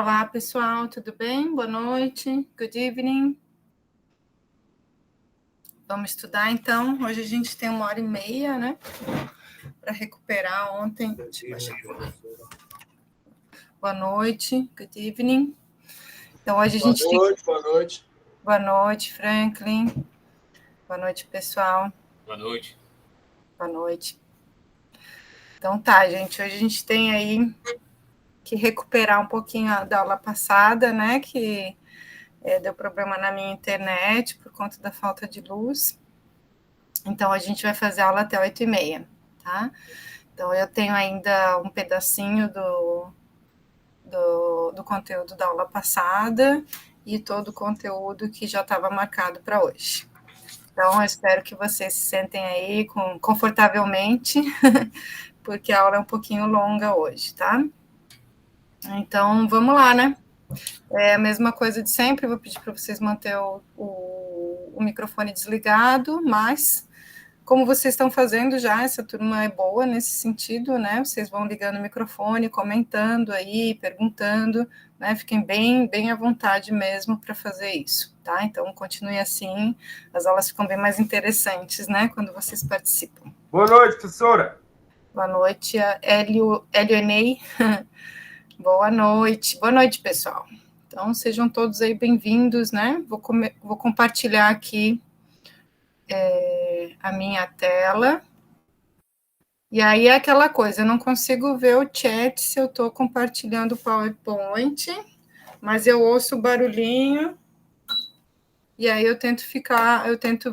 Olá, pessoal, tudo bem? Boa noite, good evening. Vamos estudar, então. Hoje a gente tem 1h30, né? Para recuperar ontem. Boa noite, good evening. Então, hoje a gente Boa noite. Boa noite, Franklin. Boa noite, pessoal. Boa noite. Boa noite. Então tá, gente. Hoje a gente tem aí que recuperar um pouquinho da aula passada, né? Que deu problema na minha internet por conta da falta de luz. Então, a gente vai fazer aula até 8h30, tá? Então, eu tenho ainda um pedacinho do conteúdo da aula passada e todo o conteúdo que já estava marcado para hoje. Então, eu espero que vocês se sentem aí confortavelmente, porque a aula é um pouquinho longa hoje, tá? Então, vamos lá, né? É a mesma coisa de sempre, vou pedir para vocês manter o microfone desligado, mas como vocês estão fazendo já, essa turma é boa nesse sentido, né? Vocês vão ligando o microfone, comentando aí, perguntando, né? Fiquem bem à vontade mesmo para fazer isso, tá? Então, continue assim, as aulas ficam bem mais interessantes, né? Quando vocês participam. Boa noite, professora. Boa noite, Hélio Enei. Boa noite, pessoal. Então, sejam todos aí bem-vindos, né? Vou compartilhar aqui a minha tela. E aí é aquela coisa, eu não consigo ver o chat se eu estou compartilhando o PowerPoint, mas eu ouço o barulhinho, e aí eu tento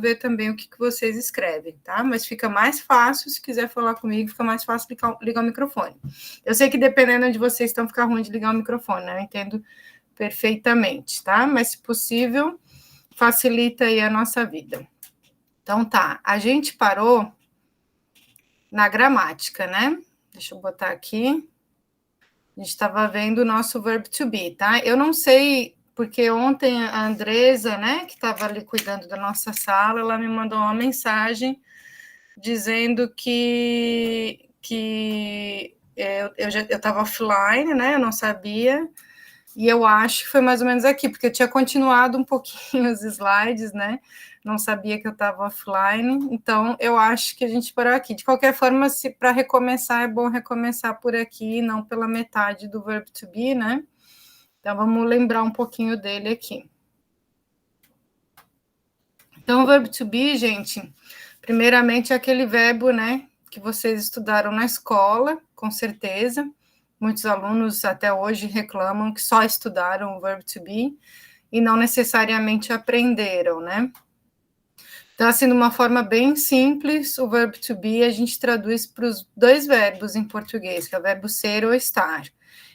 ver também o que vocês escrevem, tá? Mas fica mais fácil, se quiser falar comigo, fica mais fácil ligar o microfone. Eu sei que dependendo de vocês estão, fica ruim de ligar o microfone, né? Eu entendo perfeitamente, tá? Mas, se possível, facilita aí a nossa vida. Então, tá, a gente parou na gramática, né? Deixa eu botar aqui. A gente estava vendo o nosso verbo to be, tá? Eu não sei, porque ontem a Andresa, né, que estava ali cuidando da nossa sala, ela me mandou uma mensagem dizendo que eu estava offline, né? Eu não sabia. E eu acho que foi mais ou menos aqui, porque eu tinha continuado um pouquinho os slides, né? Não sabia que eu estava offline, então eu acho que a gente parou aqui. De qualquer forma, se para recomeçar, é bom recomeçar por aqui, não pela metade do verbo to be, né? Então vamos lembrar um pouquinho dele aqui. Então, o verbo to be, gente, primeiramente é aquele verbo, né, que vocês estudaram na escola, com certeza. Muitos alunos até hoje reclamam que só estudaram o verbo to be e não necessariamente aprenderam, né? Então, assim, de uma forma bem simples, o verbo to be a gente traduz para os dois verbos em português, que é o verbo ser ou estar.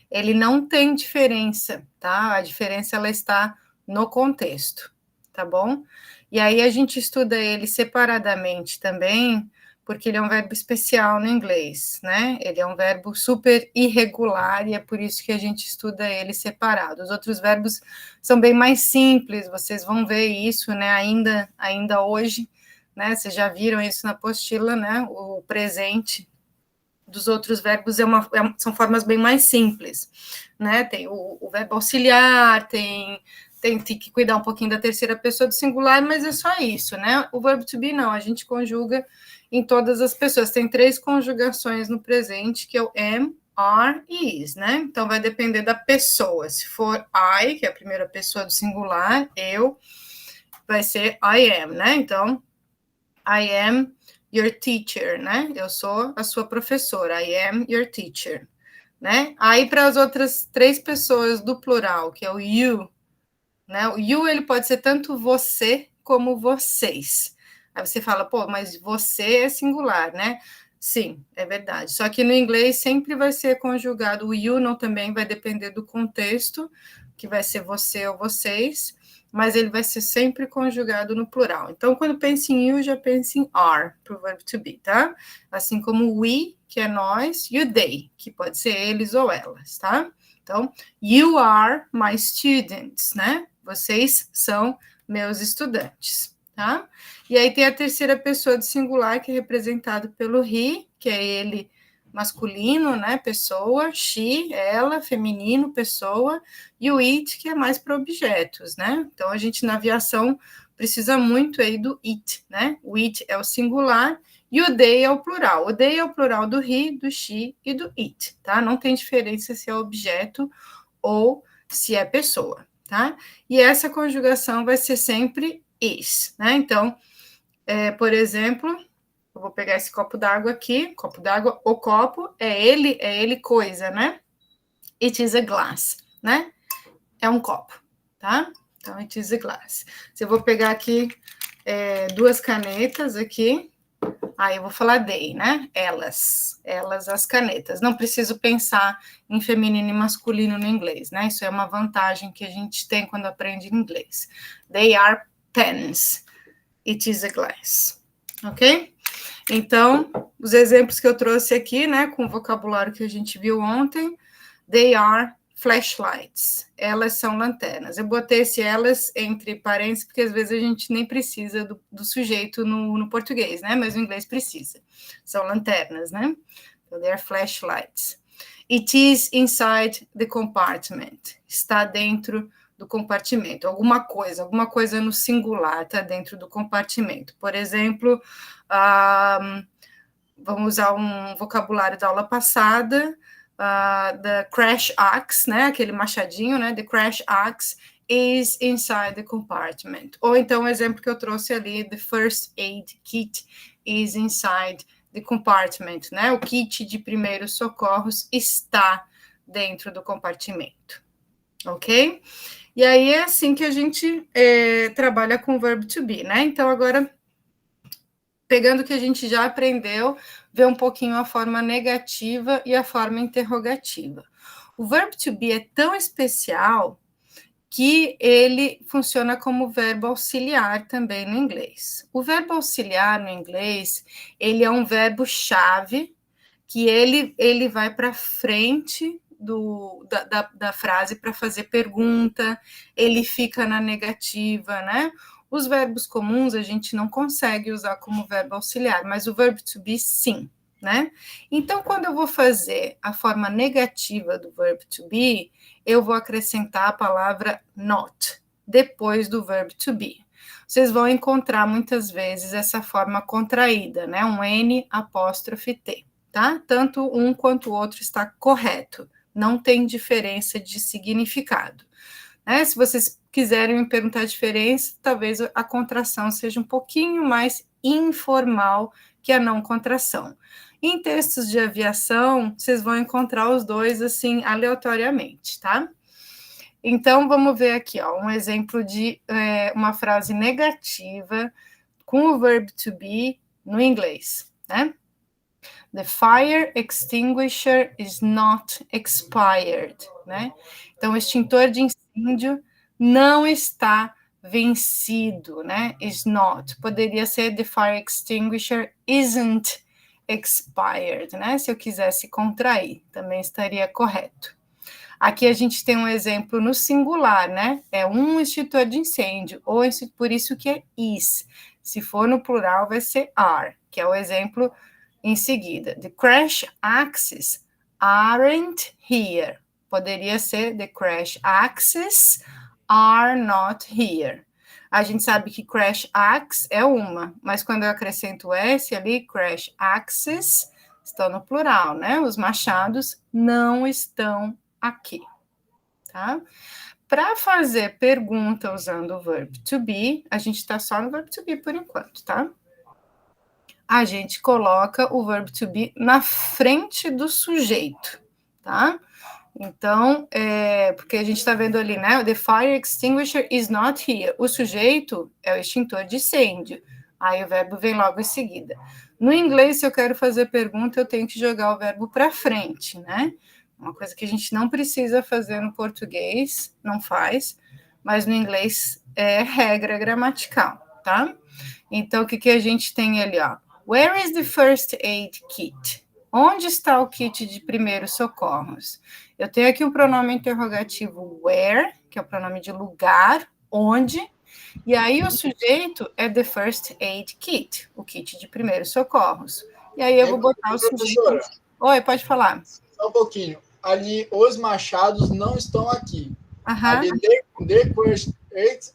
Ele não tem diferença, tá? A diferença, ela está no contexto, tá bom? E aí a gente estuda ele separadamente também, porque ele é um verbo especial no inglês, né? Ele é um verbo super irregular e é por isso que a gente estuda ele separado. Os outros verbos são bem mais simples, vocês vão ver isso, né? Ainda hoje, né? Vocês já viram isso na apostila, né? O presente dos outros verbos são formas bem mais simples, né? Tem o verbo auxiliar, tem que cuidar um pouquinho da terceira pessoa do singular, mas é só isso, né? O verbo to be não, a gente conjuga em todas as pessoas. Tem 3 conjugações no presente, que é o am, are e is, né? Então vai depender da pessoa. Se for I, que é a primeira pessoa do singular, eu, vai ser I am, né? Então, I am your teacher, né? Eu sou a sua professora. I am your teacher, né? Aí para as outras 3 pessoas do plural, que é o you, né? O you, ele pode ser tanto você como vocês. Aí você fala, pô, mas você é singular, né? Sim, é verdade. Só que no inglês sempre vai ser conjugado. O you não também vai depender do contexto, que vai ser você ou vocês, mas ele vai ser sempre conjugado no plural. Então, quando pensa em you, já pensa em are, para o verbo to be, tá? Assim como we, que é nós, e o they, que pode ser eles ou elas, tá? Então, you are my students, né? Vocês são meus estudantes, tá? E aí tem a terceira pessoa do singular, que é representado pelo he, que é ele masculino, né, pessoa, she, ela, feminino, pessoa, e o it, que é mais para objetos, né? Então, a gente, na aviação, precisa muito aí do it, né? O it é o singular e o they é o plural. O they é o plural do he, do she e do it, tá? Não tem diferença se é objeto ou se é pessoa, tá? E essa conjugação vai ser sempre is, né? Então, por exemplo, eu vou pegar esse copo d'água aqui, copo d'água, o copo é ele coisa, né? It is a glass, né? É um copo, tá? Então, it is a glass. Se eu vou pegar aqui duas canetas aqui, aí eu vou falar they, né? Elas as canetas. Não preciso pensar em feminino e masculino no inglês, né? Isso é uma vantagem que a gente tem quando aprende inglês. They are pens. It is a glass. Ok? Então, os exemplos que eu trouxe aqui, né, com o vocabulário que a gente viu ontem, they are flashlights. Elas são lanternas. Eu botei esse elas entre parênteses, porque às vezes a gente nem precisa do sujeito no português, né, mas no inglês precisa. São lanternas, né? So they are flashlights. It is inside the compartment. Está dentro do compartimento. Alguma coisa no singular está dentro do compartimento. Por exemplo, vamos usar um vocabulário da aula passada, the crash axe, né, aquele machadinho, né, the crash axe is inside the compartment. Ou então o exemplo que eu trouxe ali, the first aid kit is inside the compartment, né, o kit de primeiros socorros está dentro do compartimento, ok? E aí é assim que a gente trabalha com o verbo to be, né? Então, agora, pegando o que a gente já aprendeu, ver um pouquinho a forma negativa e a forma interrogativa. O verbo to be é tão especial que ele funciona como verbo auxiliar também no inglês. O verbo auxiliar no inglês, ele é um verbo-chave que ele vai para frente da frase para fazer pergunta, ele fica na negativa, né? Os verbos comuns a gente não consegue usar como verbo auxiliar, mas o verbo to be, sim, né? Então, quando eu vou fazer a forma negativa do verbo to be, eu vou acrescentar a palavra not, depois do verbo to be. Vocês vão encontrar muitas vezes essa forma contraída, né? Um N apóstrofe T, tá? Tanto um quanto o outro está correto. Não tem diferença de significado, né? Se vocês quiserem me perguntar a diferença, talvez a contração seja um pouquinho mais informal que a não contração. Em textos de aviação, vocês vão encontrar os dois, assim, aleatoriamente, tá? Então, vamos ver aqui, ó, um exemplo de uma frase negativa com o verbo to be no inglês, né? The fire extinguisher is not expired, né? Então, o extintor de incêndio não está vencido, né? Is not. Poderia ser the fire extinguisher isn't expired, né? Se eu quisesse contrair, também estaria correto. Aqui a gente tem um exemplo no singular, né? É um extintor de incêndio, ou por isso que é is. Se for no plural, vai ser are, que é o exemplo em seguida. The crash axes aren't here. Poderia ser the crash axes are not here. A gente sabe que crash axe é uma, mas quando eu acrescento o S ali, crash axes, estão no plural, né? Os machados não estão aqui, tá? Para fazer pergunta usando o verbo to be, a gente está só no verbo to be por enquanto, tá? A gente coloca o verbo to be na frente do sujeito, tá? Então, porque a gente está vendo ali, né? The fire extinguisher is not here. O sujeito é o extintor de incêndio. Aí o verbo vem logo em seguida. No inglês, se eu quero fazer pergunta, eu tenho que jogar o verbo para frente, né? Uma coisa que a gente não precisa fazer no português, não faz, mas no inglês é regra gramatical, tá? Então, o que a gente tem ali, ó? Where is the first aid kit? Onde está o kit de primeiros socorros? Eu tenho aqui o pronome interrogativo where, que é o pronome de lugar, onde, e aí o sujeito é the first aid kit, o kit de primeiros socorros. E aí eu vou botar o sujeito... Oi, pode falar. Só um pouquinho. Ali, os machados não estão aqui. Aham. Ali,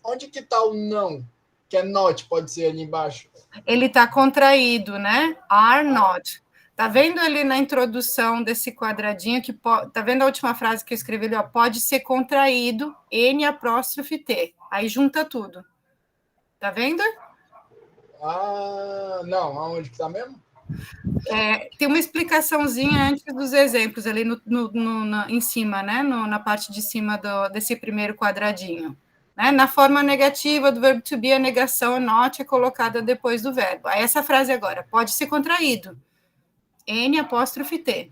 onde que está o não? Que é not, pode ser ali embaixo. Ele está contraído, né? Are not. Tá vendo ali na introdução desse quadradinho que tá vendo a última frase que eu escrevi ali, ó, pode ser contraído, N''T. Aí junta tudo. Tá vendo? Ah, não, aonde que tá mesmo? Tem uma explicaçãozinha antes dos exemplos ali em cima, né? Na parte de cima desse primeiro quadradinho. Né? Na forma negativa do verbo to be, a negação not é colocada depois do verbo. Aí essa frase agora, pode ser contraído. N''T.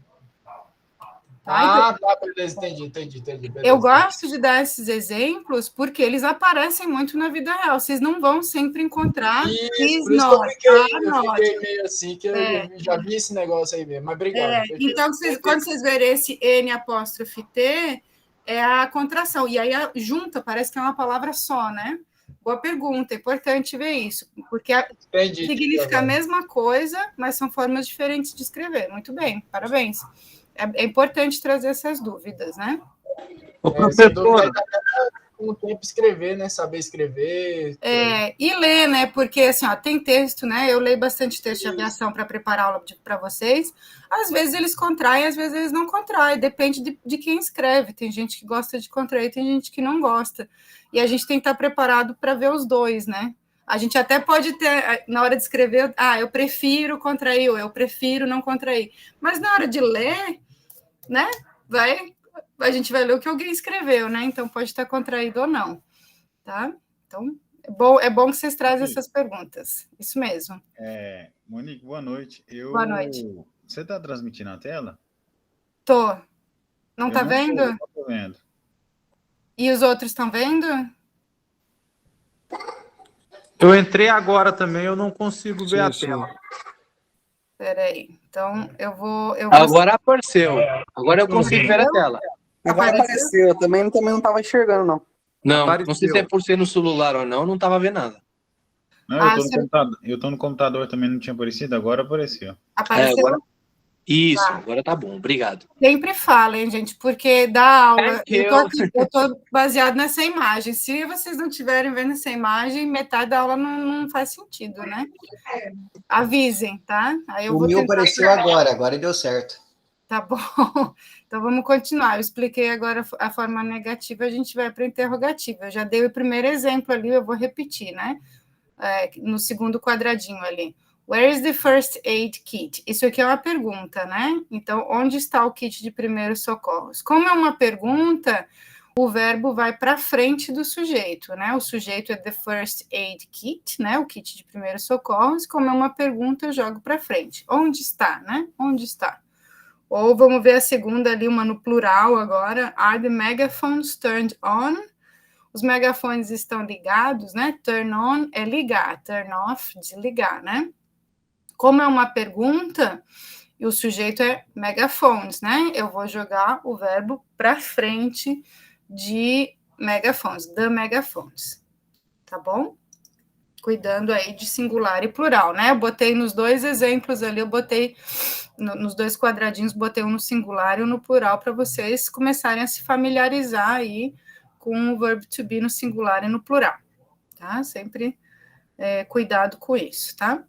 Tá, beleza, entendi. Beleza, eu gosto de dar esses exemplos porque eles aparecem muito na vida real. Vocês não vão sempre encontrar. Isso, por isso que eu fiquei meio assim, que eu já vi esse negócio aí mesmo, mas obrigado. Então, quando vocês verem esse N''T, é a contração. E aí junta, parece que é uma palavra só, né? Boa pergunta, é importante ver isso, porque significa a mesma coisa, mas são formas diferentes de escrever. Muito bem, parabéns. É importante trazer essas dúvidas, né? O professor... com o tempo escrever, né? Saber escrever. E ler, né? Porque, assim, ó, tem texto, né? Eu leio bastante texto de aviação para preparar aula para vocês. Às vezes eles contraem, às vezes eles não contraem. Depende de quem escreve. Tem gente que gosta de contrair, tem gente que não gosta. E a gente tem que estar preparado para ver os dois, né? A gente até pode ter, na hora de escrever, eu prefiro contrair, ou eu prefiro não contrair. Mas na hora de ler, né? A gente vai ler o que alguém escreveu, né? Então pode estar contraído ou não, tá? Então é bom que vocês trazem essas perguntas. Isso mesmo. Monique, boa noite. Boa noite. Você está transmitindo a tela? Tô. Não está vendo? Não estou vendo. E os outros estão vendo? Eu entrei agora também, eu não consigo ver a tela. Espera aí. Então, eu vou... Agora apareceu. Agora eu consigo ver a tela. Agora apareceu. Eu também não estava enxergando, não. Não sei se é por ser no celular ou não estava vendo nada. Não, eu tô no computador também, não tinha aparecido, agora apareceu. Apareceu? Isso, agora tá bom, obrigado. Sempre falem, gente, porque da aula, eu tô baseado nessa imagem. Se vocês não estiverem vendo essa imagem, metade da aula não faz sentido, né? Avisem, tá? Aí eu o meu apareceu agora deu certo. Tá bom. Então vamos continuar. Eu expliquei agora a forma negativa, a gente vai para a interrogativa. Eu já dei o primeiro exemplo ali, eu vou repetir, né? No segundo quadradinho ali. Where is the first aid kit? Isso aqui é uma pergunta, né? Então, onde está o kit de primeiros socorros? Como é uma pergunta, o verbo vai para frente do sujeito, né? O sujeito é the first aid kit, né? O kit de primeiros socorros. Como é uma pergunta, eu jogo para frente. Onde está, né? Onde está? Ou vamos ver a segunda ali, uma no plural agora. Are the megaphones turned on? Os megafones estão ligados, né? Turn on é ligar, turn off, desligar, né? Como é uma pergunta, e o sujeito é megaphones, né? Eu vou jogar o verbo para frente de megaphones, the megaphones, tá bom? Cuidando aí de singular e plural, né? Eu botei nos dois exemplos ali, eu botei nos dois quadradinhos, botei um no singular e um no plural para vocês começarem a se familiarizar aí com o verbo to be no singular e no plural, tá? Sempre cuidado com isso, tá?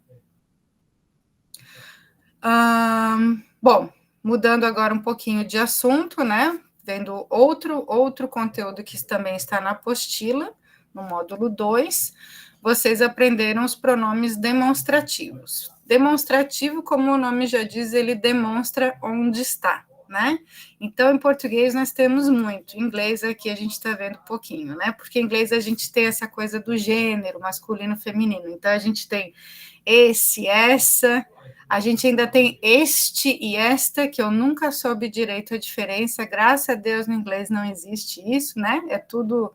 Bom, mudando agora um pouquinho de assunto, né? Vendo outro conteúdo que também está na apostila, no módulo 2, vocês aprenderam os pronomes demonstrativos. Demonstrativo, como o nome já diz, ele demonstra onde está, né? Então, em português nós temos muito, em inglês aqui a gente está vendo um pouquinho, né? Porque em inglês a gente tem essa coisa do gênero, masculino, feminino. Então, a gente tem esse, essa... A gente ainda tem este e esta, que eu nunca soube direito a diferença, graças a Deus no inglês não existe isso, né? É tudo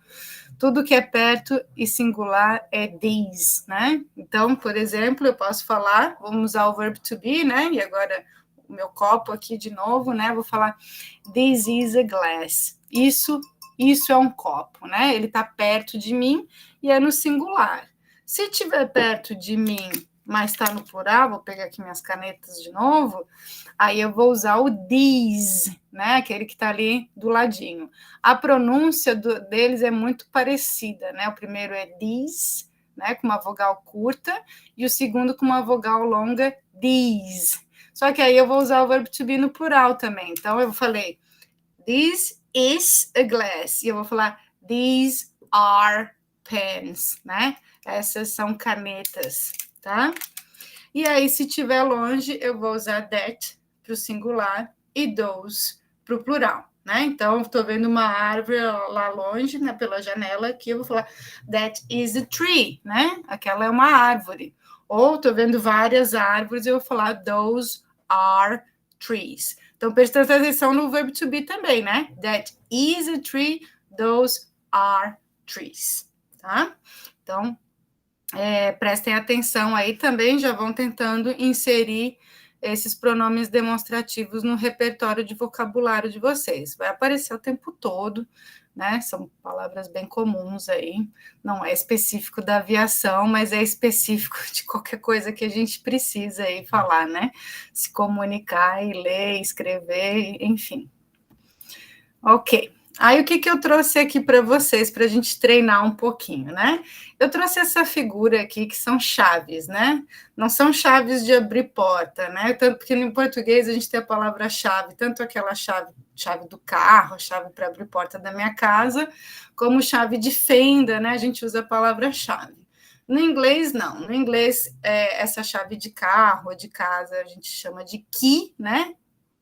que é perto e singular é these, né? Então, por exemplo, eu posso falar, vamos usar o verbo to be, né? E agora o meu copo aqui de novo, né? Vou falar, this is a glass. Isso é um copo, né? Ele está perto de mim e é no singular. Se estiver perto de mim, mas está no plural, vou pegar aqui minhas canetas de novo, aí eu vou usar o these, né? Aquele que está ali do ladinho. A pronúncia deles é muito parecida, né? O primeiro é these, né? Com uma vogal curta, e o segundo com uma vogal longa, these. Só que aí eu vou usar o verbo to be no plural também. Então, eu falei, this is a glass. E eu vou falar, these are pens, né? Essas são canetas, tá? E aí, se tiver longe, eu vou usar that para o singular e those para o plural, né? Então, estou vendo uma árvore lá longe, né, pela janela aqui, eu vou falar that is a tree, né? Aquela é uma árvore. Ou estou vendo várias árvores, eu vou falar those are trees. Então, presta atenção no verbo to be também, né? That is a tree, those are trees, tá? Então, prestem atenção aí também, já vão tentando inserir esses pronomes demonstrativos no repertório de vocabulário de vocês. Vai aparecer o tempo todo, né? São palavras bem comuns aí, não é específico da aviação, mas é específico de qualquer coisa que a gente precisa aí falar, né? Se comunicar e ler, escrever, enfim. Ok. Aí, o que eu trouxe aqui para vocês, para a gente treinar um pouquinho, né? Eu trouxe essa figura aqui, que são chaves, né? Não são chaves de abrir porta, né? Tanto porque em português a gente tem a palavra chave, tanto aquela chave do carro, chave para abrir porta da minha casa, como chave de fenda, né? A gente usa a palavra chave. No inglês, não. No inglês, essa chave de carro, de casa, a gente chama de key, né?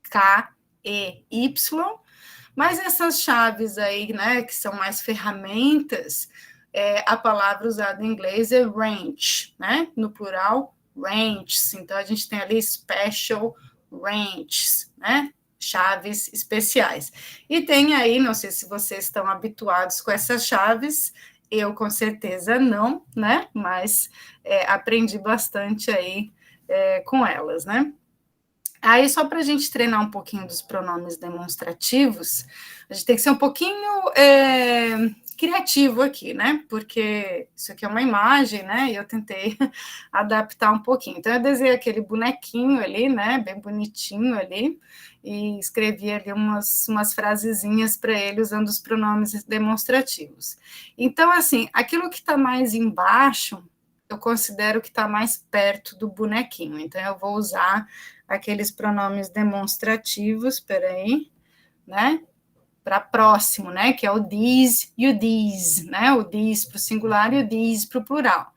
K-E-Y. Mas essas chaves aí, né, que são mais ferramentas, a palavra usada em inglês é wrench, né? No plural, wrenches. Então, a gente tem ali special wrenches, né? Chaves especiais. E tem aí, não sei se vocês estão habituados com essas chaves, eu com certeza não, né? Mas aprendi bastante aí com elas, né? Aí, só para a gente treinar um pouquinho dos pronomes demonstrativos, a gente tem que ser um pouquinho criativo aqui, né? Porque isso aqui é uma imagem, né? E eu tentei adaptar um pouquinho. Então, eu desenhei aquele bonequinho ali, né? Bem bonitinho ali, e escrevi ali umas frasezinhas para ele usando os pronomes demonstrativos. Então, assim, aquilo que está mais embaixo, eu considero que está mais perto do bonequinho. Então, eu vou usar aqueles pronomes demonstrativos, peraí, né? Para próximo, né? Que é o these e o these, né? O these para o singular e o these para o plural.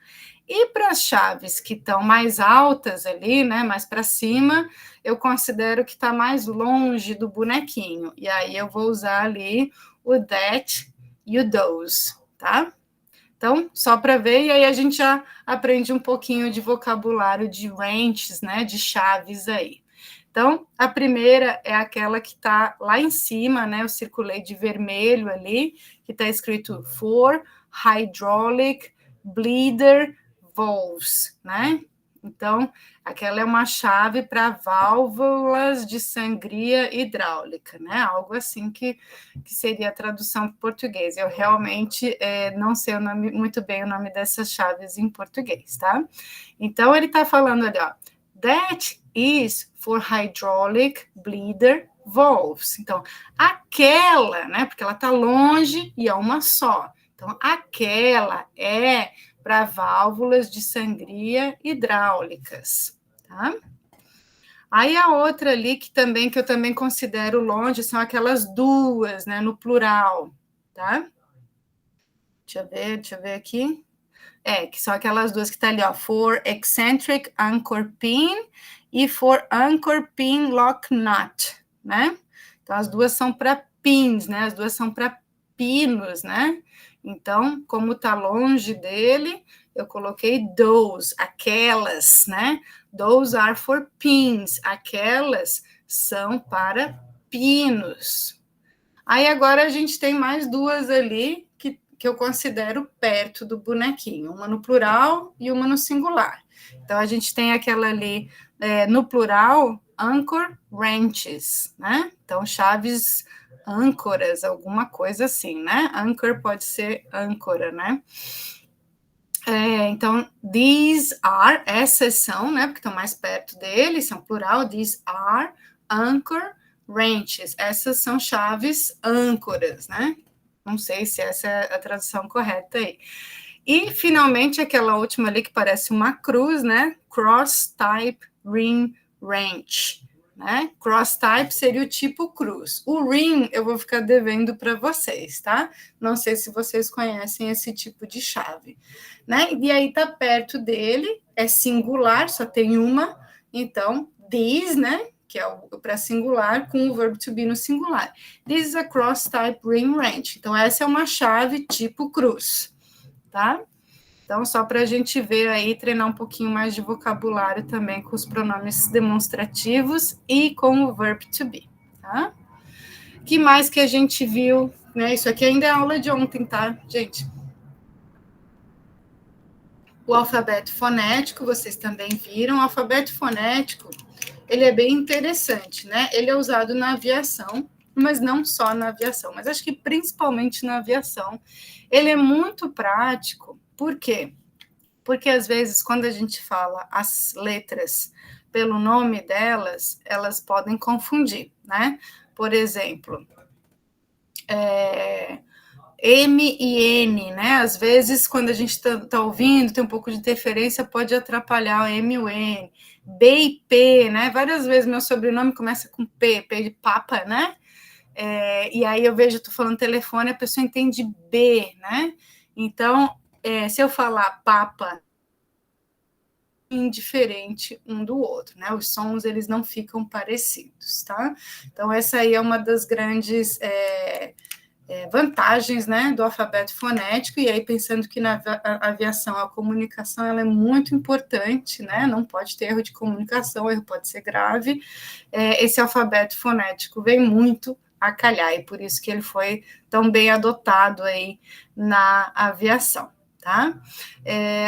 E para as chaves que estão mais altas ali, né? Mais para cima, eu considero que está mais longe do bonequinho. E aí eu vou usar ali o that e o those, tá? Então, só para ver, e aí a gente já aprende um pouquinho de vocabulário de wrenches, né, de chaves aí. Então, a primeira é aquela que está lá em cima, né, eu circulei de vermelho ali, que está escrito for hydraulic bleeder valves, né? Então, aquela é uma chave para válvulas de sangria hidráulica, né? Algo assim que seria a tradução para português. Eu realmente não sei muito bem o nome dessas chaves em português, tá? Então, ele está falando ali, ó, that is for hydraulic bleeder valves. Então, aquela, né? Porque ela está longe e é uma só. Então, aquela é para válvulas de sangria hidráulicas, tá? Aí a outra ali que eu também considero longe são aquelas duas, né, no plural, tá? Deixa eu ver aqui. Que são aquelas duas que tá ali, ó, for eccentric anchor pin e for anchor pin lock nut, né? Então as duas são para pins, né? As duas são para pinos, né? Então, como está longe dele, eu coloquei those, aquelas, né? Those are for pins, aquelas são para pinos. Aí agora a gente tem mais duas ali que eu considero perto do bonequinho, uma no plural e uma no singular. Então, a gente tem aquela ali no plural, anchor wrenches, né? Então, chaves âncoras, alguma coisa assim, né? Anchor pode ser âncora, né? Então, these are, essas são, né, porque estão mais perto dele, são plural, these are anchor ranches. Essas são chaves âncoras, né? Não sei se essa é a tradução correta aí. E, finalmente, aquela última ali que parece uma cruz, né? Cross-type ring ranch, né? Cross-type seria o tipo cruz. O ring eu vou ficar devendo para vocês, tá? Não sei se vocês conhecem esse tipo de chave, né? E aí tá perto dele, é singular, só tem uma, então, these, né? Que é o para singular, com o verbo to be no singular. This is a cross-type ring ranch. Então, essa é uma chave tipo cruz, tá? Então, só para a gente ver aí, treinar um pouquinho mais de vocabulário também com os pronomes demonstrativos e com o verbo to be, tá? O que mais que a gente viu, né? Isso aqui ainda é aula de ontem, tá, gente? O alfabeto fonético, vocês também viram. O alfabeto fonético, ele é bem interessante, né? Ele é usado na aviação, mas não só na aviação, mas acho que principalmente na aviação. Ele é muito prático. Por quê? Porque, às vezes, quando a gente fala as letras pelo nome delas, elas podem confundir, né? Por exemplo, M e N, né? Às vezes, quando a gente tá ouvindo, tem um pouco de interferência, pode atrapalhar o M e o N. B e P, né? Várias vezes meu sobrenome começa com P, P de papa, né? E aí eu vejo, estou falando telefone, a pessoa entende B, né? Então, se eu falar papa, indiferente um do outro, né? Os sons, eles não ficam parecidos, tá? Então, essa aí é uma das grandes vantagens, né, do alfabeto fonético, e aí pensando que na aviação a comunicação ela é muito importante, né? Não pode ter erro de comunicação, o erro pode ser grave. Esse alfabeto fonético vem muito a calhar, e por isso que ele foi tão bem adotado aí na aviação, tá?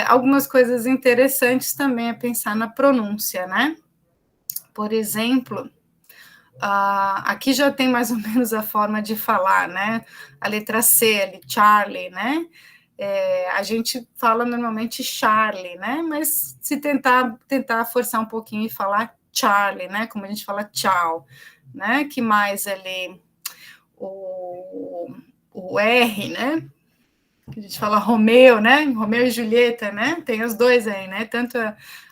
Algumas coisas interessantes também é pensar na pronúncia, né? Por exemplo, aqui já tem mais ou menos a forma de falar, né? A letra C ali, Charlie, né? A gente fala normalmente Charlie, né? Mas se tentar forçar um pouquinho e falar Charlie, né? Como a gente fala tchau, né? Que mais ali? O R, né? A gente fala Romeu, né? Romeu e Julieta, né? Tem os dois aí, né? Tanto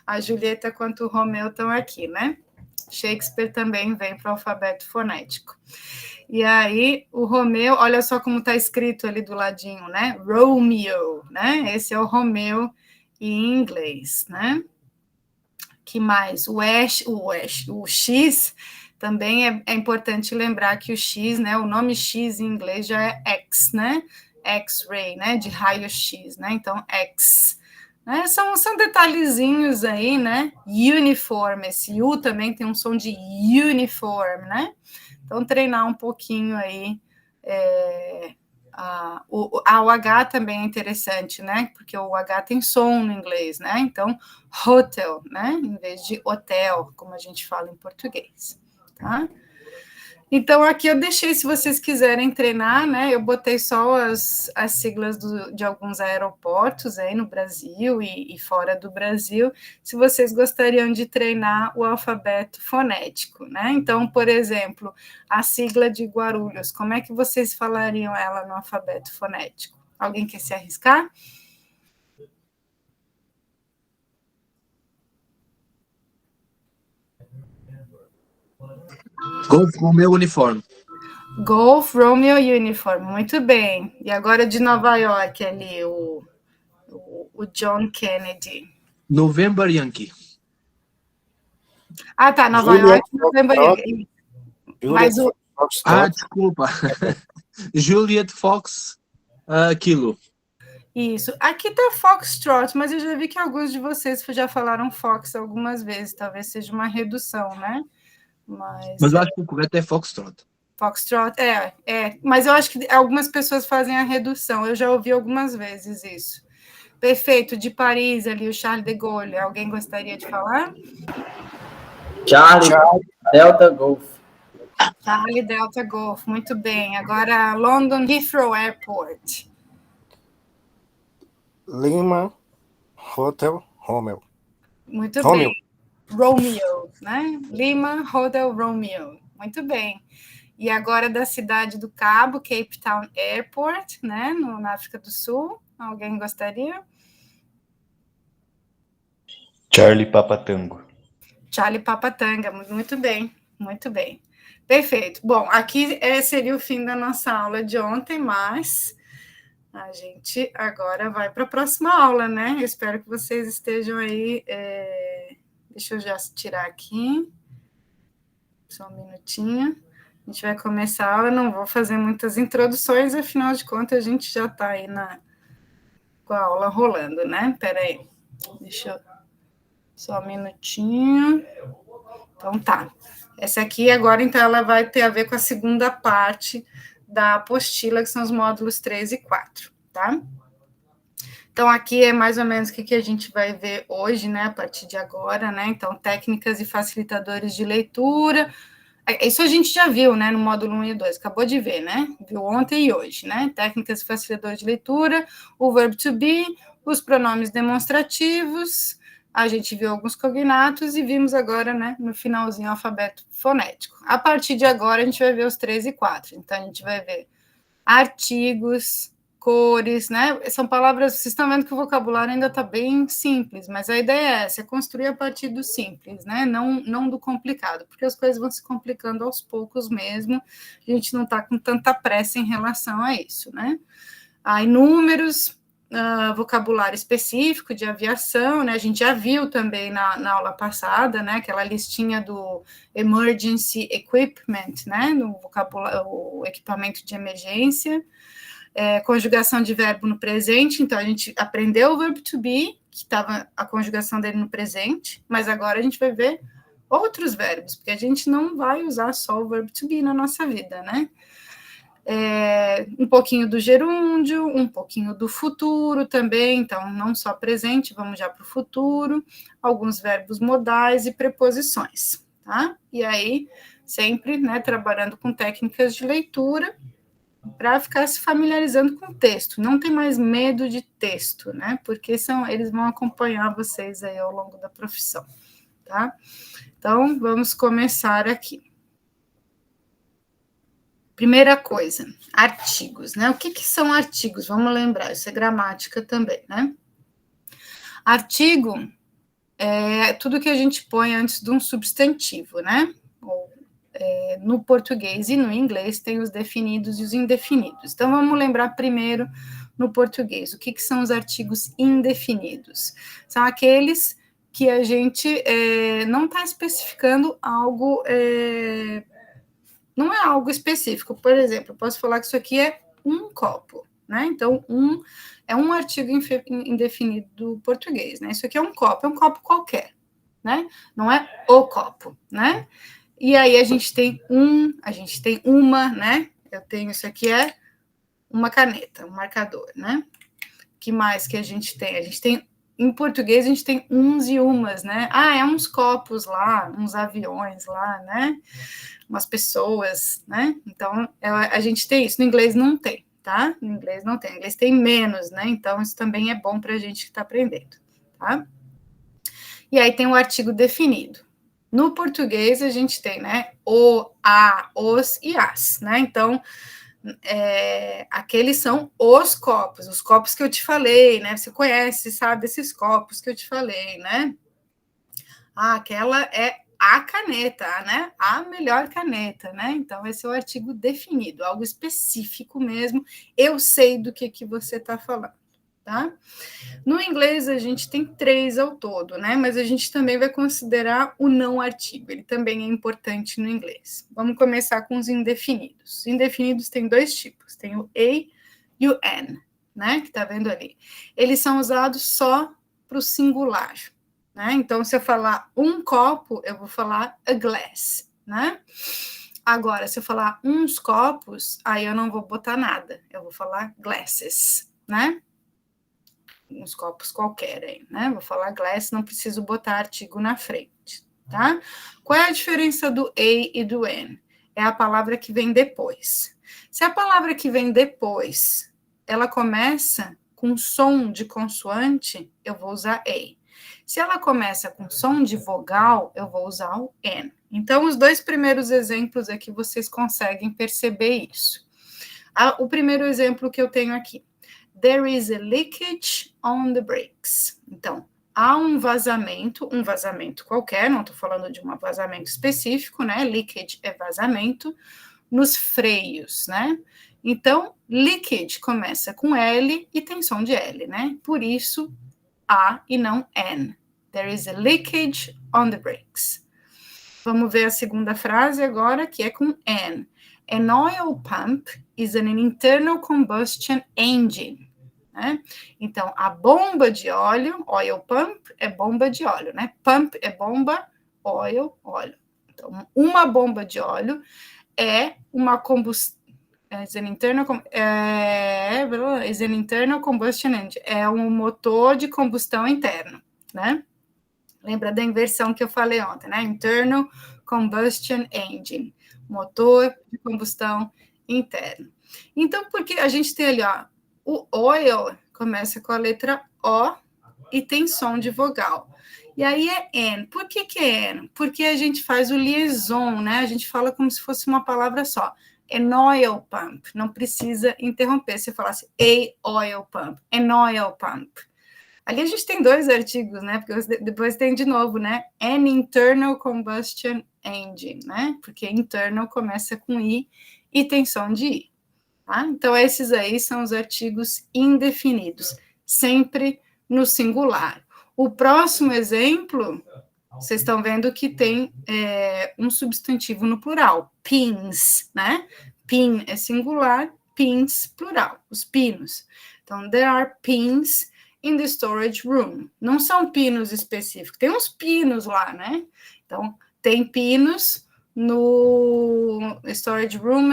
a Julieta quanto o Romeu estão aqui, né? Shakespeare também vem para o alfabeto fonético. E aí, o Romeu, olha só como está escrito ali do ladinho, né? Romeo, né? Esse é o Romeu em inglês, né? Que mais? O X, também é importante lembrar que o X, né? O nome X em inglês já é X, né? X-ray, né? De raio-X, né? Então, X. Né? São detalhezinhos aí, né? Uniform, esse U também tem um som de uniform, né? Então, treinar um pouquinho aí. O H também é interessante, né? Porque o H tem som no inglês, né? Então, hotel, né? Em vez de hotel, como a gente fala em português, tá? Então, aqui eu deixei, se vocês quiserem treinar, né? Eu botei só as siglas de alguns aeroportos aí no Brasil e fora do Brasil, se vocês gostariam de treinar o alfabeto fonético, né? Então, por exemplo, a sigla de Guarulhos, como é que vocês falariam ela no alfabeto fonético? Alguém quer se arriscar? Golf Romeo Uniforme. Golf Romeo Uniform, muito bem. E agora de Nova York ali, o John Kennedy. November Yankee. Tá, Nova York, November Yankee. Mas desculpa. Juliet Fox Kilo. Isso. Aqui tá Foxtrot, mas eu já vi que alguns de vocês já falaram Fox algumas vezes, talvez seja uma redução, né? Mas eu acho que o correto é Foxtrot. Foxtrot, mas eu acho que algumas pessoas fazem a redução, eu já ouvi algumas vezes isso. Perfeito, de Paris ali, o Charles de Gaulle, alguém gostaria de falar? Charlie Delta Golf. Charlie Delta Golf, muito bem. Agora, London Heathrow Airport. Lima Hotel Romeo. Muito Romeo. bem. Romeo, né? Lima, Hotel Romeo. Muito bem. E agora da cidade do Cabo, Cape Town Airport, né? Na África do Sul. Alguém gostaria? Charlie Papa Tango. Charlie Papa Tango, muito bem, muito bem. Perfeito. Bom, aqui seria o fim da nossa aula de ontem, mas a gente agora vai para a próxima aula, né? Eu espero que vocês estejam aí. Deixa eu já tirar aqui. Só um minutinho. A gente vai começar a aula, não vou fazer muitas introduções, afinal de contas, a gente já está aí com a aula rolando, né? Espera aí. Deixa eu... Só um minutinho. Então, tá. Essa aqui, agora, então, ela vai ter a ver com a segunda parte da apostila, que são os módulos 3 e 4, tá? Então, aqui é mais ou menos o que a gente vai ver hoje, né, a partir de agora, né? Então, técnicas e facilitadores de leitura. Isso a gente já viu, né, no módulo 1 e 2, acabou de ver, né? Viu ontem e hoje, né? Técnicas e facilitadores de leitura, o verbo to be, os pronomes demonstrativos, a gente viu alguns cognatos e vimos agora, né, no finalzinho, o alfabeto fonético. A partir de agora, a gente vai ver os 3 e 4. Então, a gente vai ver artigos, cores, né? São palavras, vocês estão vendo que o vocabulário ainda está bem simples, mas a ideia é essa, é construir a partir do simples, né? Não do complicado, porque as coisas vão se complicando aos poucos mesmo, a gente não está com tanta pressa em relação a isso, né? Aí, números, vocabulário específico de aviação, né? A gente já viu também na aula passada, né? Aquela listinha do emergency equipment, né? No vocabulário, o equipamento de emergência. Conjugação de verbo no presente, então a gente aprendeu o verbo to be, que estava a conjugação dele no presente, mas agora a gente vai ver outros verbos, porque a gente não vai usar só o verbo to be na nossa vida, né? Um pouquinho do gerúndio, um pouquinho do futuro também, então não só presente, vamos já para o futuro, alguns verbos modais e preposições, tá? E aí, sempre, né, trabalhando com técnicas de leitura, para ficar se familiarizando com o texto, não tem mais medo de texto, né, porque eles vão acompanhar vocês aí ao longo da profissão, tá? Então, vamos começar aqui. Primeira coisa, artigos, né? O que são artigos? Vamos lembrar, isso é gramática também, né? Artigo é tudo que a gente põe antes de um substantivo, né? No português e no inglês tem os definidos e os indefinidos. Então, vamos lembrar primeiro no português. O que são os artigos indefinidos? São aqueles que a gente não está especificando algo... não é algo específico. Por exemplo, eu posso falar que isso aqui é um copo, né? Então, é um artigo indefinido do português, né? Isso aqui é um copo qualquer, né? Não é o copo, né? E aí a gente tem a gente tem uma, né? Eu tenho isso aqui uma caneta, um marcador, né? Que mais que a gente tem? A gente tem, em português, a gente tem uns e umas, né? É uns copos lá, uns aviões lá, né? Umas pessoas, né? Então, a gente tem isso. No inglês não tem, tá? No inglês não tem. No inglês tem menos, né? Então, isso também é bom para a gente que está aprendendo, tá? E aí tem o artigo definido. No português, a gente tem, né, o, a, os e as, né? Então, aqueles são os copos que eu te falei, né? Você conhece, sabe, esses copos que eu te falei, né? Aquela é a caneta, né? A melhor caneta, né? Então, esse é o artigo definido, algo específico mesmo. Eu sei do que você está falando. Tá? No inglês, a gente tem 3 ao todo, né? Mas a gente também vai considerar o não artigo, ele também é importante no inglês. Vamos começar com os indefinidos. Os indefinidos têm 2 tipos, tem o a e o an, né? Que tá vendo ali. Eles são usados só para o singular, né? Então, se eu falar um copo, eu vou falar a glass, né? Agora, se eu falar uns copos, aí eu não vou botar nada, eu vou falar glasses, né? Uns copos qualquer aí, né? Vou falar glass, não preciso botar artigo na frente, tá? Qual é a diferença do a e do an? É a palavra que vem depois. Se a palavra que vem depois, ela começa com som de consoante, eu vou usar A. Se ela começa com som de vogal, eu vou usar o N. Então, os dois primeiros exemplos aqui, vocês conseguem perceber isso. O primeiro exemplo que eu tenho aqui. There is a leakage on the brakes. Então, há um vazamento qualquer, não estou falando de um vazamento específico, né? Leakage é vazamento, nos freios, né? Então, leakage começa com L e tem som de L, né? Por isso, A e não N. There is a leakage on the brakes. Vamos ver a segunda frase agora, que é com N. An oil pump is an internal combustion engine. Né? Então, a bomba de óleo, oil pump é bomba de óleo, né? Pump é bomba, óleo. Então, uma bomba de óleo é uma combustão, is an internal combustion engine, é um motor de combustão interno, né? Lembra da inversão que eu falei ontem, né? Internal combustion engine, motor de combustão interno. Então, porque a gente tem ali, ó, o oil começa com a letra O e tem som de vogal. E aí é N. Por que é N? Porque a gente faz o liaison, né? A gente fala como se fosse uma palavra só. An oil pump. Não precisa interromper. Se eu falasse a oil pump, an oil pump. Ali a gente tem dois artigos, né? Porque depois tem de novo, né? An internal combustion engine, né? Porque internal começa com I e tem som de I. Tá? Então, esses aí são os artigos indefinidos, sempre no singular. O próximo exemplo, vocês estão vendo que tem um substantivo no plural, pins, né? Pin é singular, pins, plural, os pinos. Então, there are pins in the storage room. Não são pinos específicos, tem uns pinos lá, né? Então, tem pinos no storage room,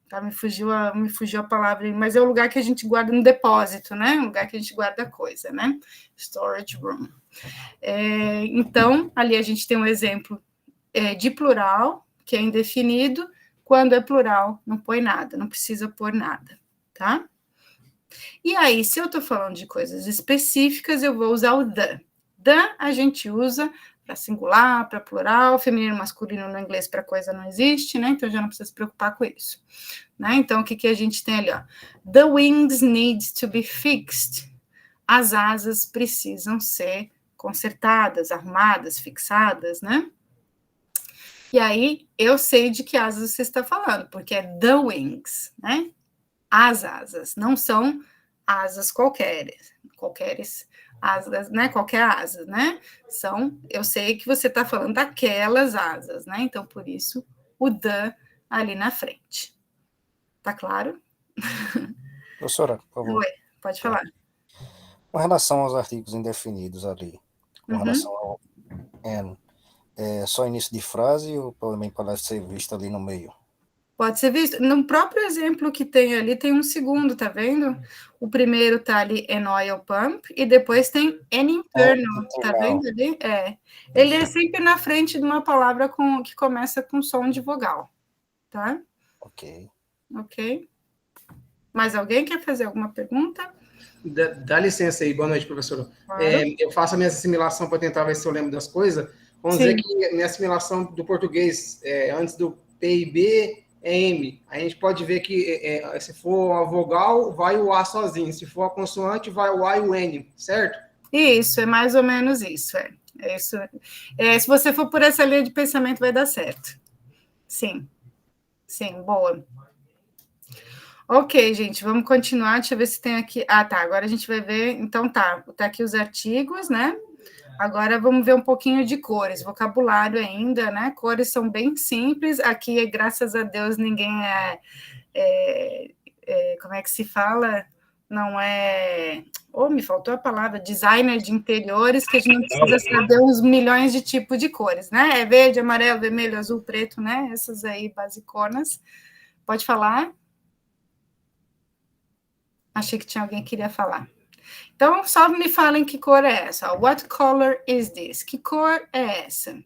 Tá, me fugiu a palavra, mas é o lugar que a gente guarda no depósito, né? O lugar que a gente guarda coisa, né? Storage room. Então, ali a gente tem um exemplo de plural, que é indefinido. Quando é plural, não põe nada, não precisa pôr nada, tá? E aí, se eu estou falando de coisas específicas, eu vou usar o the. The a gente usa para singular, para plural, feminino, masculino no inglês para coisa não existe, né? Então já não precisa se preocupar com isso. Né? Então, o que a gente tem ali? Ó? The wings need to be fixed. As asas precisam ser consertadas, arrumadas, fixadas, né? E aí, eu sei de que asas você está falando, porque é the wings, né? As asas, não são asas qualqueres, asas, né? Qualquer asa, né? Eu sei que você está falando daquelas asas, né? Então, por isso, o the ali na frente. Tá claro? Professora, por favor. Oi, pode falar. Com relação aos artigos indefinidos ali, com relação ao N, é só início de frase ou também pode ser visto ali no meio? Pode ser visto. No próprio exemplo que tem ali, tem um segundo, tá vendo? O primeiro tá ali, an oil pump, e depois tem an internal, tá vendo ali? Ele é sempre na frente de uma palavra que começa com som de vogal, tá? Ok. Mais alguém quer fazer alguma pergunta? Dá licença aí, boa noite, professora. Claro. Eu faço a minha assimilação para tentar ver se eu lembro das coisas. Vamos dizer que minha assimilação do português, antes do PIB, é M. A gente pode ver que se for a vogal, vai o A sozinho. Se for a consoante, vai o A e o N, certo? Isso, é mais ou menos isso. Isso. Se você for por essa linha de pensamento, vai dar certo. Sim, boa. Ok, gente, vamos continuar. Deixa eu ver se tem aqui. Ah, tá. Agora a gente vai ver. Então, tá aqui os artigos, né? Agora vamos ver um pouquinho de cores, vocabulário ainda, né? Cores são bem simples. Aqui, graças a Deus, ninguém como é que se fala? Não é... me faltou a palavra, designer de interiores, que a gente não precisa saber uns milhões de tipos de cores, né? É verde, amarelo, vermelho, azul, preto, né? Essas aí, basiconas. Pode falar? Achei que tinha alguém que queria falar. Então, só me falem que cor é essa. What color is this? Que cor é essa?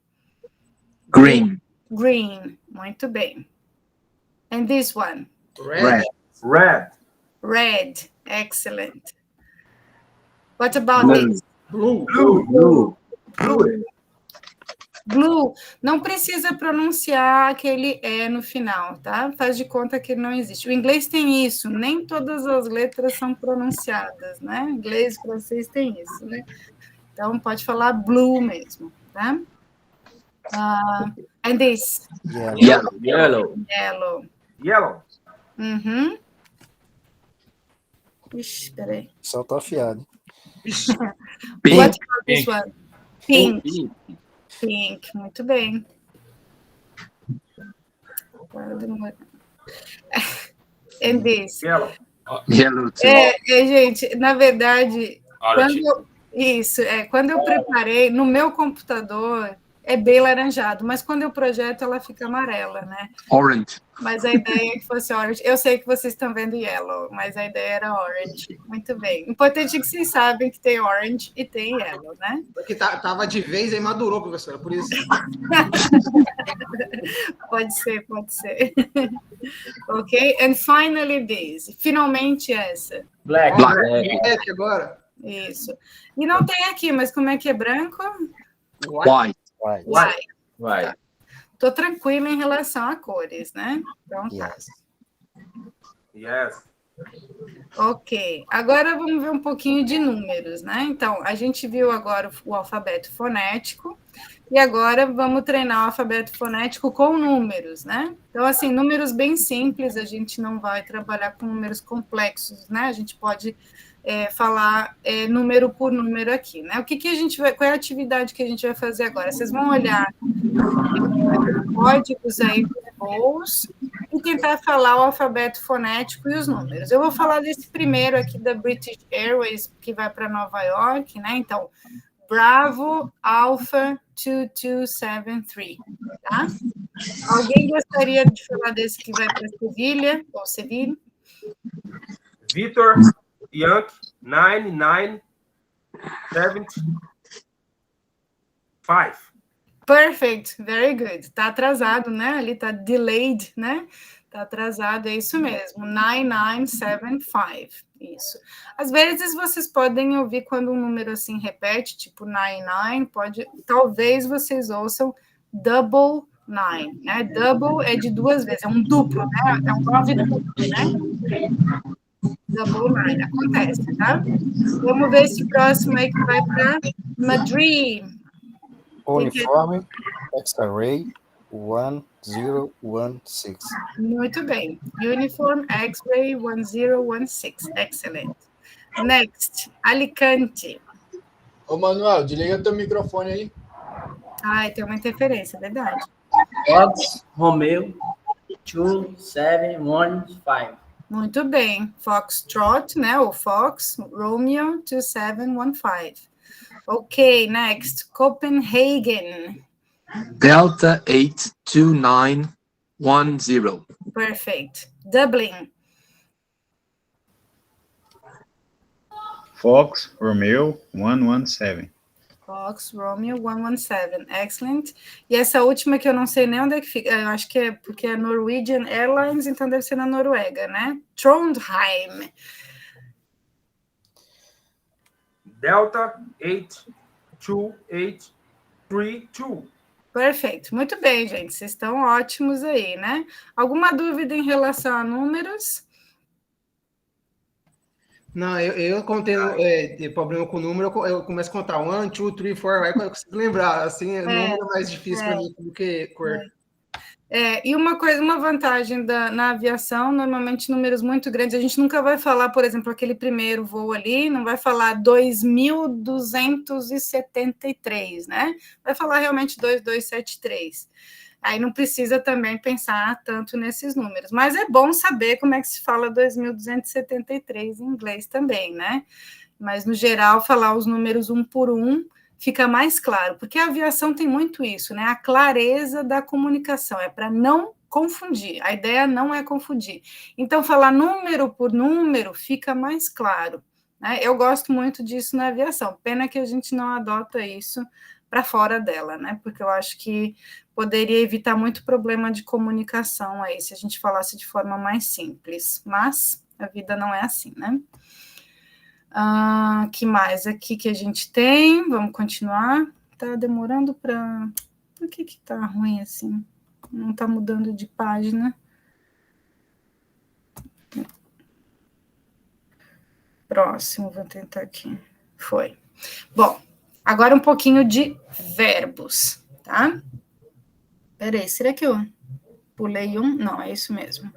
Green. Green. Muito bem. And this one? Red. Red. Excellent. What about this? Blue. Blue. Não precisa pronunciar aquele E no final, tá? Faz de conta que ele não existe. O inglês tem isso, nem todas as letras são pronunciadas, né? Inglês e francês tem isso, né? Então, pode falar blue mesmo, tá? And this? Yellow. Uhum. Ixi, peraí. Só tô afiado. What about this one? Pink. Muito bem. And this? Yellow too. Gente, na verdade, quando eu preparei, no meu computador, é bem laranjado, mas quando eu projeto, ela fica amarela, né? Orange. Mas a ideia é que fosse orange. Eu sei que vocês estão vendo yellow, mas a ideia era orange. Muito bem. Importante é que vocês sabem que tem orange e tem yellow, né? Porque tava de vez e madurou, professora, por isso. Pode ser. Ok? And finally this. Finalmente essa. Black. Black agora. Isso. E não tem aqui, mas como é que é branco? White. Tá. Tô tranquila em relação a cores, né? Então tá. Yes. Ok. Agora vamos ver um pouquinho de números, né? Então, a gente viu agora o alfabeto fonético e agora vamos treinar o alfabeto fonético com números, né? Então, assim, números bem simples, a gente não vai trabalhar com números complexos, né? A gente pode falar número por número aqui, né? Qual é a atividade que a gente vai fazer agora? Vocês vão olhar códigos aí dos voos e tentar falar o alfabeto fonético e os números. Eu vou falar desse primeiro aqui da British Airways, que vai para Nova York, né? Então, Bravo Alpha 2273, tá? Alguém gostaria de falar desse que vai para Sevilha ou Sevilha? Victor Yankee 9975. Perfect, very good. Tá atrasado, né? Ali tá delayed, né? Tá atrasado, é isso mesmo. 9975, isso. Às vezes vocês podem ouvir quando um número assim repete, tipo 99, talvez vocês ouçam double 9, né? Double é de duas vezes, é um duplo, né? É um 9 duplo, né? Double 9, acontece, tá? Vamos ver esse próximo aí que vai para Madrid. Uniforme X-Ray 1016. Muito bem. Uniform X-Ray 1016. Excellent. Next, Alicante. Ô, Manuel, desliga teu microfone aí. Ai, tem uma interferência, é verdade. Fox Romeo 2715. Muito bem. Foxtrot, né? Ou Fox Romeo 2715. Ok, next. Copenhagen. Delta 82910. Perfect. Dublin. Fox Romeo 117. Fox Romeo 117. Excellent. E essa última que eu não sei nem onde é que fica. Eu acho que é porque é Norwegian Airlines, então deve ser na Noruega, né? Trondheim. Delta 82832. Perfeito. Muito bem, gente. Vocês estão ótimos aí, né? Alguma dúvida em relação a números? Não, eu contendo problema com número, eu começo a contar 1, 2, 3, 4, aí eu consigo lembrar, assim, número é mais difícil para mim do que cor. E uma vantagem na aviação, normalmente números muito grandes, a gente nunca vai falar, por exemplo, aquele primeiro voo ali, não vai falar 2273, né? Vai falar realmente 2273. Aí não precisa também pensar tanto nesses números. Mas é bom saber como é que se fala 2273 em inglês também, né? Mas, no geral, falar os números um por um fica mais claro, porque a aviação tem muito isso, né? A clareza da comunicação, é para não confundir. A ideia não é confundir. Então, falar número por número fica mais claro, né? Eu gosto muito disso na aviação. Pena que a gente não adota isso para fora dela, né? Porque eu acho que poderia evitar muito problema de comunicação aí, se a gente falasse de forma mais simples. Mas A vida não é assim, né? Que mais aqui que a gente tem? Vamos continuar. Tá demorando para... Por que tá ruim assim? Não tá mudando de página. Próximo, vou tentar aqui. Foi. Bom, agora um pouquinho de verbos, tá? Peraí, será que eu pulei um? Não, é isso mesmo.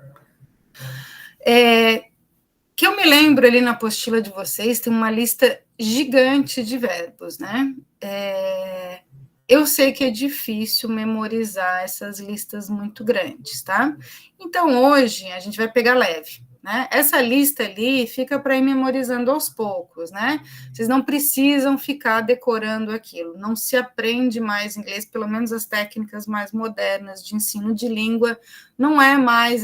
Que eu me lembro ali na apostila de vocês, tem uma lista gigante de verbos, né? Eu sei que é difícil memorizar essas listas muito grandes, tá? Então, hoje, a gente vai pegar leve, né? Essa lista ali fica para ir memorizando aos poucos, né? Vocês não precisam ficar decorando aquilo, não se aprende mais inglês, pelo menos as técnicas mais modernas de ensino de língua, não é mais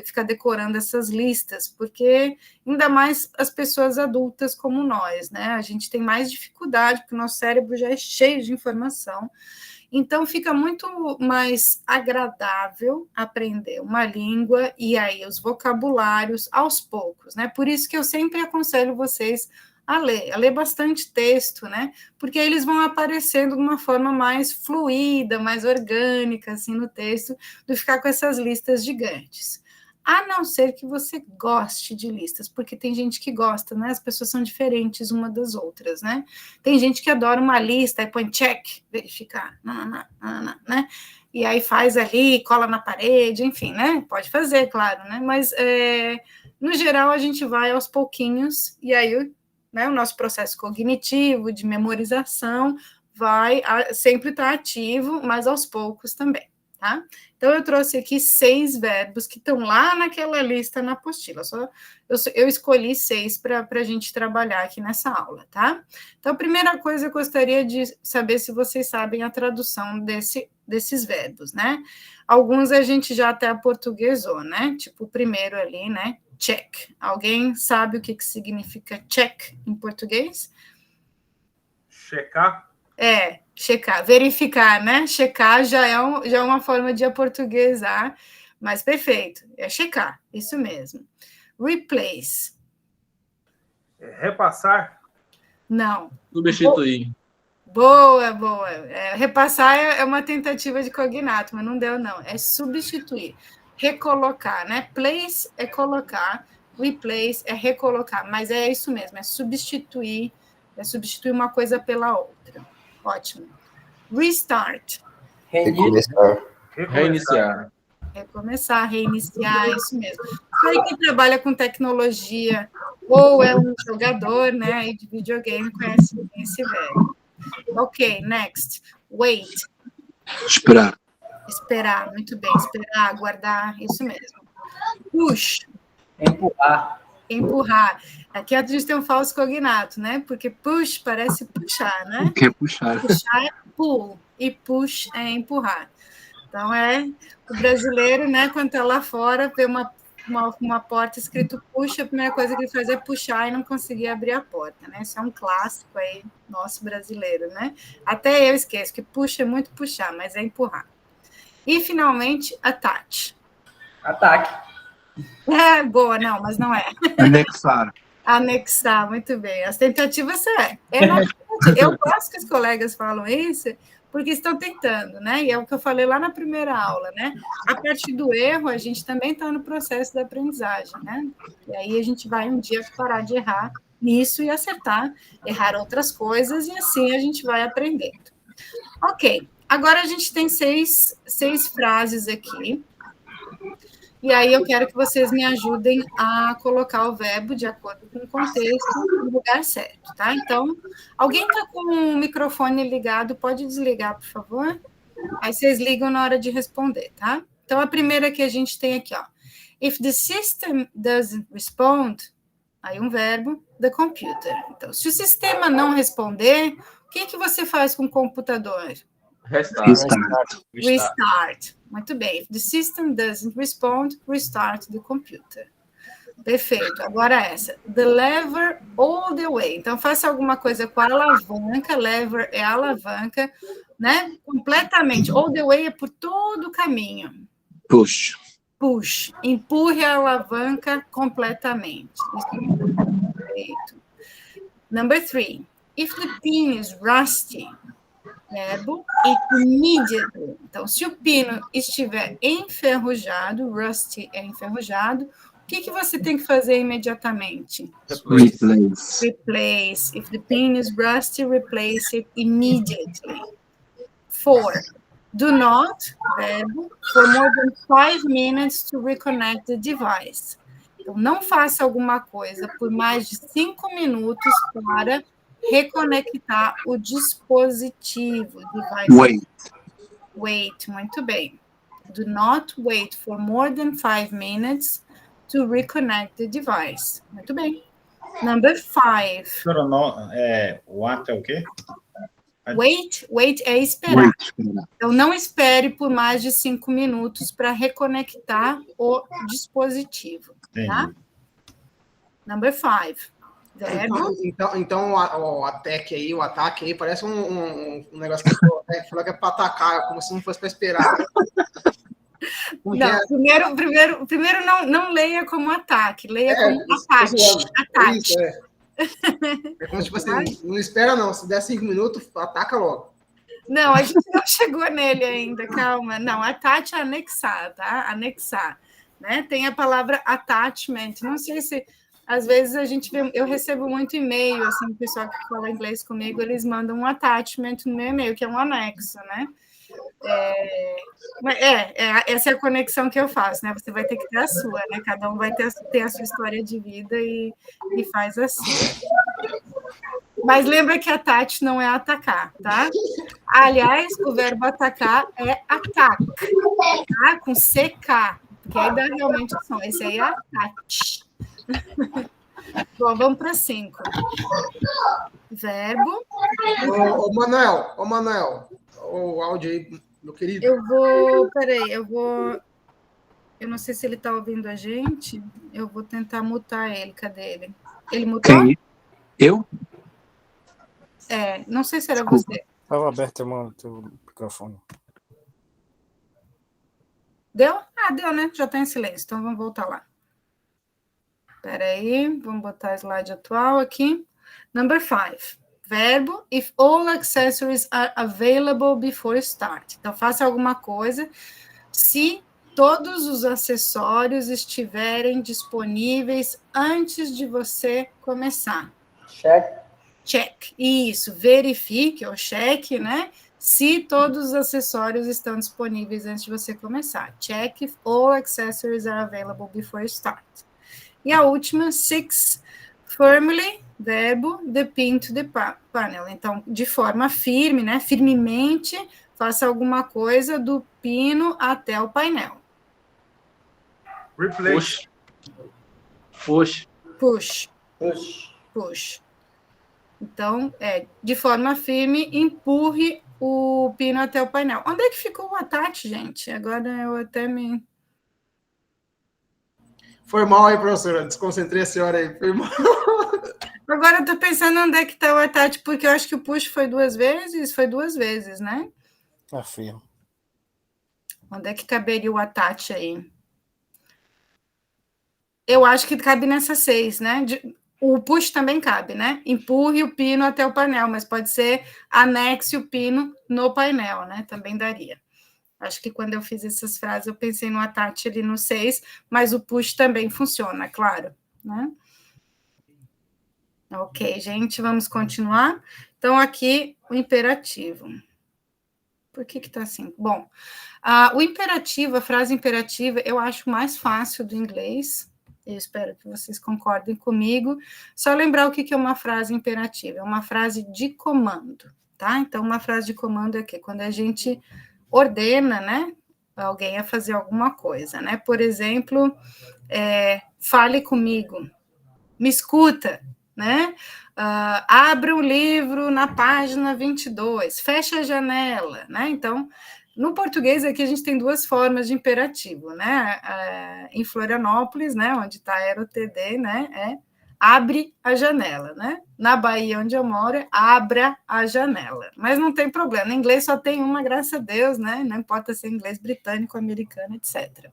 ficar decorando essas listas, porque ainda mais as pessoas adultas como nós, né? A gente tem mais dificuldade, porque o nosso cérebro já é cheio de informação. Então, fica muito mais agradável aprender uma língua e aí os vocabulários aos poucos, né? Por isso que eu sempre aconselho vocês a ler bastante texto, né? Porque aí eles vão aparecendo de uma forma mais fluida, mais orgânica, assim, no texto, do que ficar com essas listas gigantes. A não ser que você goste de listas, porque tem gente que gosta, né? As pessoas são diferentes uma das outras, né? Tem gente que adora uma lista, aí põe check, verificar, né? E aí faz ali, cola na parede, enfim, né? Pode fazer, claro, né? Mas, no geral, a gente vai aos pouquinhos, e aí, né, o nosso processo cognitivo, de memorização, vai sempre estar ativo, mas aos poucos também. Tá? Então, eu trouxe aqui 6 verbos que estão lá naquela lista na apostila. Eu escolhi 6 para a gente trabalhar aqui nessa aula, tá? Então, a primeira coisa, eu gostaria de saber se vocês sabem a tradução desses verbos, né? Alguns a gente já até aportuguesou, né? Tipo o primeiro ali, né? Check. Alguém sabe o que significa check em português? Checar? Checar, verificar, né? Checar já é uma forma de aportuguesar, mas perfeito, é checar, isso mesmo. Replace. Repassar? Não. Substituir. Boa. Repassar é uma tentativa de cognato, mas não deu, não. É substituir. Recolocar, né? Place é colocar, replace é recolocar, mas é isso mesmo, é substituir uma coisa pela outra. Ótimo. Restart. Reiniciar. Recomeçar, reiniciar, isso mesmo. Aí quem trabalha com tecnologia ou é um jogador, né, de videogame conhece bem esse verbo. Ok, next. Wait. Esperar, muito bem. Esperar, aguardar, isso mesmo. Push. Empurrar. Aqui a gente tem um falso cognato, né? Porque push parece puxar, né? O que é puxar? Puxar é pull e push é empurrar. Então, o brasileiro, né, quando está lá fora, vê uma porta escrito push, a primeira coisa que ele faz é puxar e não conseguir abrir a porta, né? Isso é um clássico aí, nosso brasileiro, né? Até eu esqueço que push é muito puxar, mas é empurrar. E, finalmente, attach. Ataque. Boa, não, mas não é. Anexar, muito bem. As tentativas eu gosto que os colegas falam isso, porque estão tentando, né? E é o que eu falei lá na primeira aula, né? A partir do erro, a gente também está no processo da aprendizagem, né? E aí a gente vai um dia parar de errar nisso e acertar, errar outras coisas, e assim a gente vai aprendendo. Ok, agora a gente tem seis frases aqui. E aí eu quero que vocês me ajudem a colocar o verbo de acordo com o contexto no lugar certo, tá? Então, alguém está com o microfone ligado, pode desligar, por favor? Aí vocês ligam na hora de responder, tá? Então, a primeira que a gente tem aqui, ó. If the system doesn't respond, aí um verbo, the computer. Então, se o sistema não responder, o que você faz com o computador? Restart. Muito bem. If the system doesn't respond, restart the computer. Perfeito. Agora essa. The lever all the way. Então, faça alguma coisa com a alavanca. Lever é alavanca, né? Completamente. All the way é por todo o caminho. Push. push. Empurre a alavanca completamente. Perfeito. Number 3. If the pin is rusty, verbo, it immediately. Então, se o pino estiver enferrujado, rusty é enferrujado, o que você tem que fazer imediatamente? Replace. Replace. If the pin is rusty, replace it immediately. 4. Do not, verbo, for more than 5 minutes to reconnect the device. Então, não faça alguma coisa por mais de 5 minutos para reconectar o dispositivo. Wait. Wait, muito bem. Do not wait for more than 5 minutes to reconnect the device. Muito bem. Number 5. What é o quê? Wait é esperar. Então, não espere por mais de 5 minutos para reconectar o dispositivo. Tá? Number 5. Então o ataque aí parece um negócio que falou que é para atacar, como se não fosse para esperar. Não, primeiro não leia como ataque, leia como ataque. É como tipo assim, não espera não, se der 5 minutos, ataca logo. Não, a gente não chegou nele ainda, calma. Não, attach é anexar, tá? Anexar, né? Tem a palavra attachment, não sei se... Às vezes eu recebo muito e-mail, assim, o pessoal que fala inglês comigo, eles mandam um attachment no meu e-mail, que é um anexo, né? Essa é a conexão que eu faço, né? Você vai ter que ter a sua, né? Cada um vai ter a sua história de vida e faz assim. Mas lembra que attach não é atacar, tá? Aliás, o verbo atacar é attack, tá? Com CK, porque aí dá realmente o som. Esse aí é attach. Bom, vamos para 5. Verbo. Ô, Manuel, o áudio aí, meu querido. Eu não sei se ele está ouvindo a gente. Eu vou tentar mutar ele. Cadê ele? Ele mutou? Quem? Eu? Não sei se era você. Estava aberto o teu microfone. Deu? Deu, né? Já está em silêncio, então vamos voltar lá. Espera aí, vamos botar a slide atual aqui. Number 5. Verbo, if all accessories are available before start. Então, faça alguma coisa se todos os acessórios estiverem disponíveis antes de você começar. Check. Isso, verifique ou cheque, né? Se todos os acessórios estão disponíveis antes de você começar. Check if all accessories are available before start. E a última, 6, firmly, verbo, the pin to the panel. Então, de forma firme, né? Firmemente, faça alguma coisa do pino até o painel. Replace. Push. Então, de forma firme, empurre o pino até o painel. Onde é que ficou o attach, gente? Agora eu até me... Foi mal aí, professora. Desconcentrei a senhora aí. Foi mal. Agora eu estou pensando onde é que está o attach, porque eu acho que o push foi 2 vezes. Foi 2 vezes, né? Filho. Onde é que caberia o attach aí? Eu acho que cabe nessa 6, né? O push também cabe, né? Empurre o pino até o painel, mas pode ser anexe o pino no painel, né? Também daria. Acho que quando eu fiz essas frases, eu pensei no attach ali no 6, mas o push também funciona, claro, né? Ok, gente, vamos continuar. Então, aqui, o imperativo. Por que está assim? Bom, o imperativo, a frase imperativa, eu acho mais fácil do inglês. Eu espero que vocês concordem comigo. Só lembrar o que é uma frase imperativa. É uma frase de comando, tá? Então, uma frase de comando é o quê? Quando a gente ordena, né, alguém a fazer alguma coisa, né? Por exemplo, fale comigo, me escuta, né? Abra um livro na página 22, fecha a janela, né? Então, no português aqui a gente tem 2 formas de imperativo, né? Em Florianópolis, né, onde está a AeroTD, né, abre a janela, né? Na Bahia, onde eu moro, é abra a janela. Mas não tem problema, em inglês só tem uma, graças a Deus, né? Não importa se é inglês britânico, americano, etc.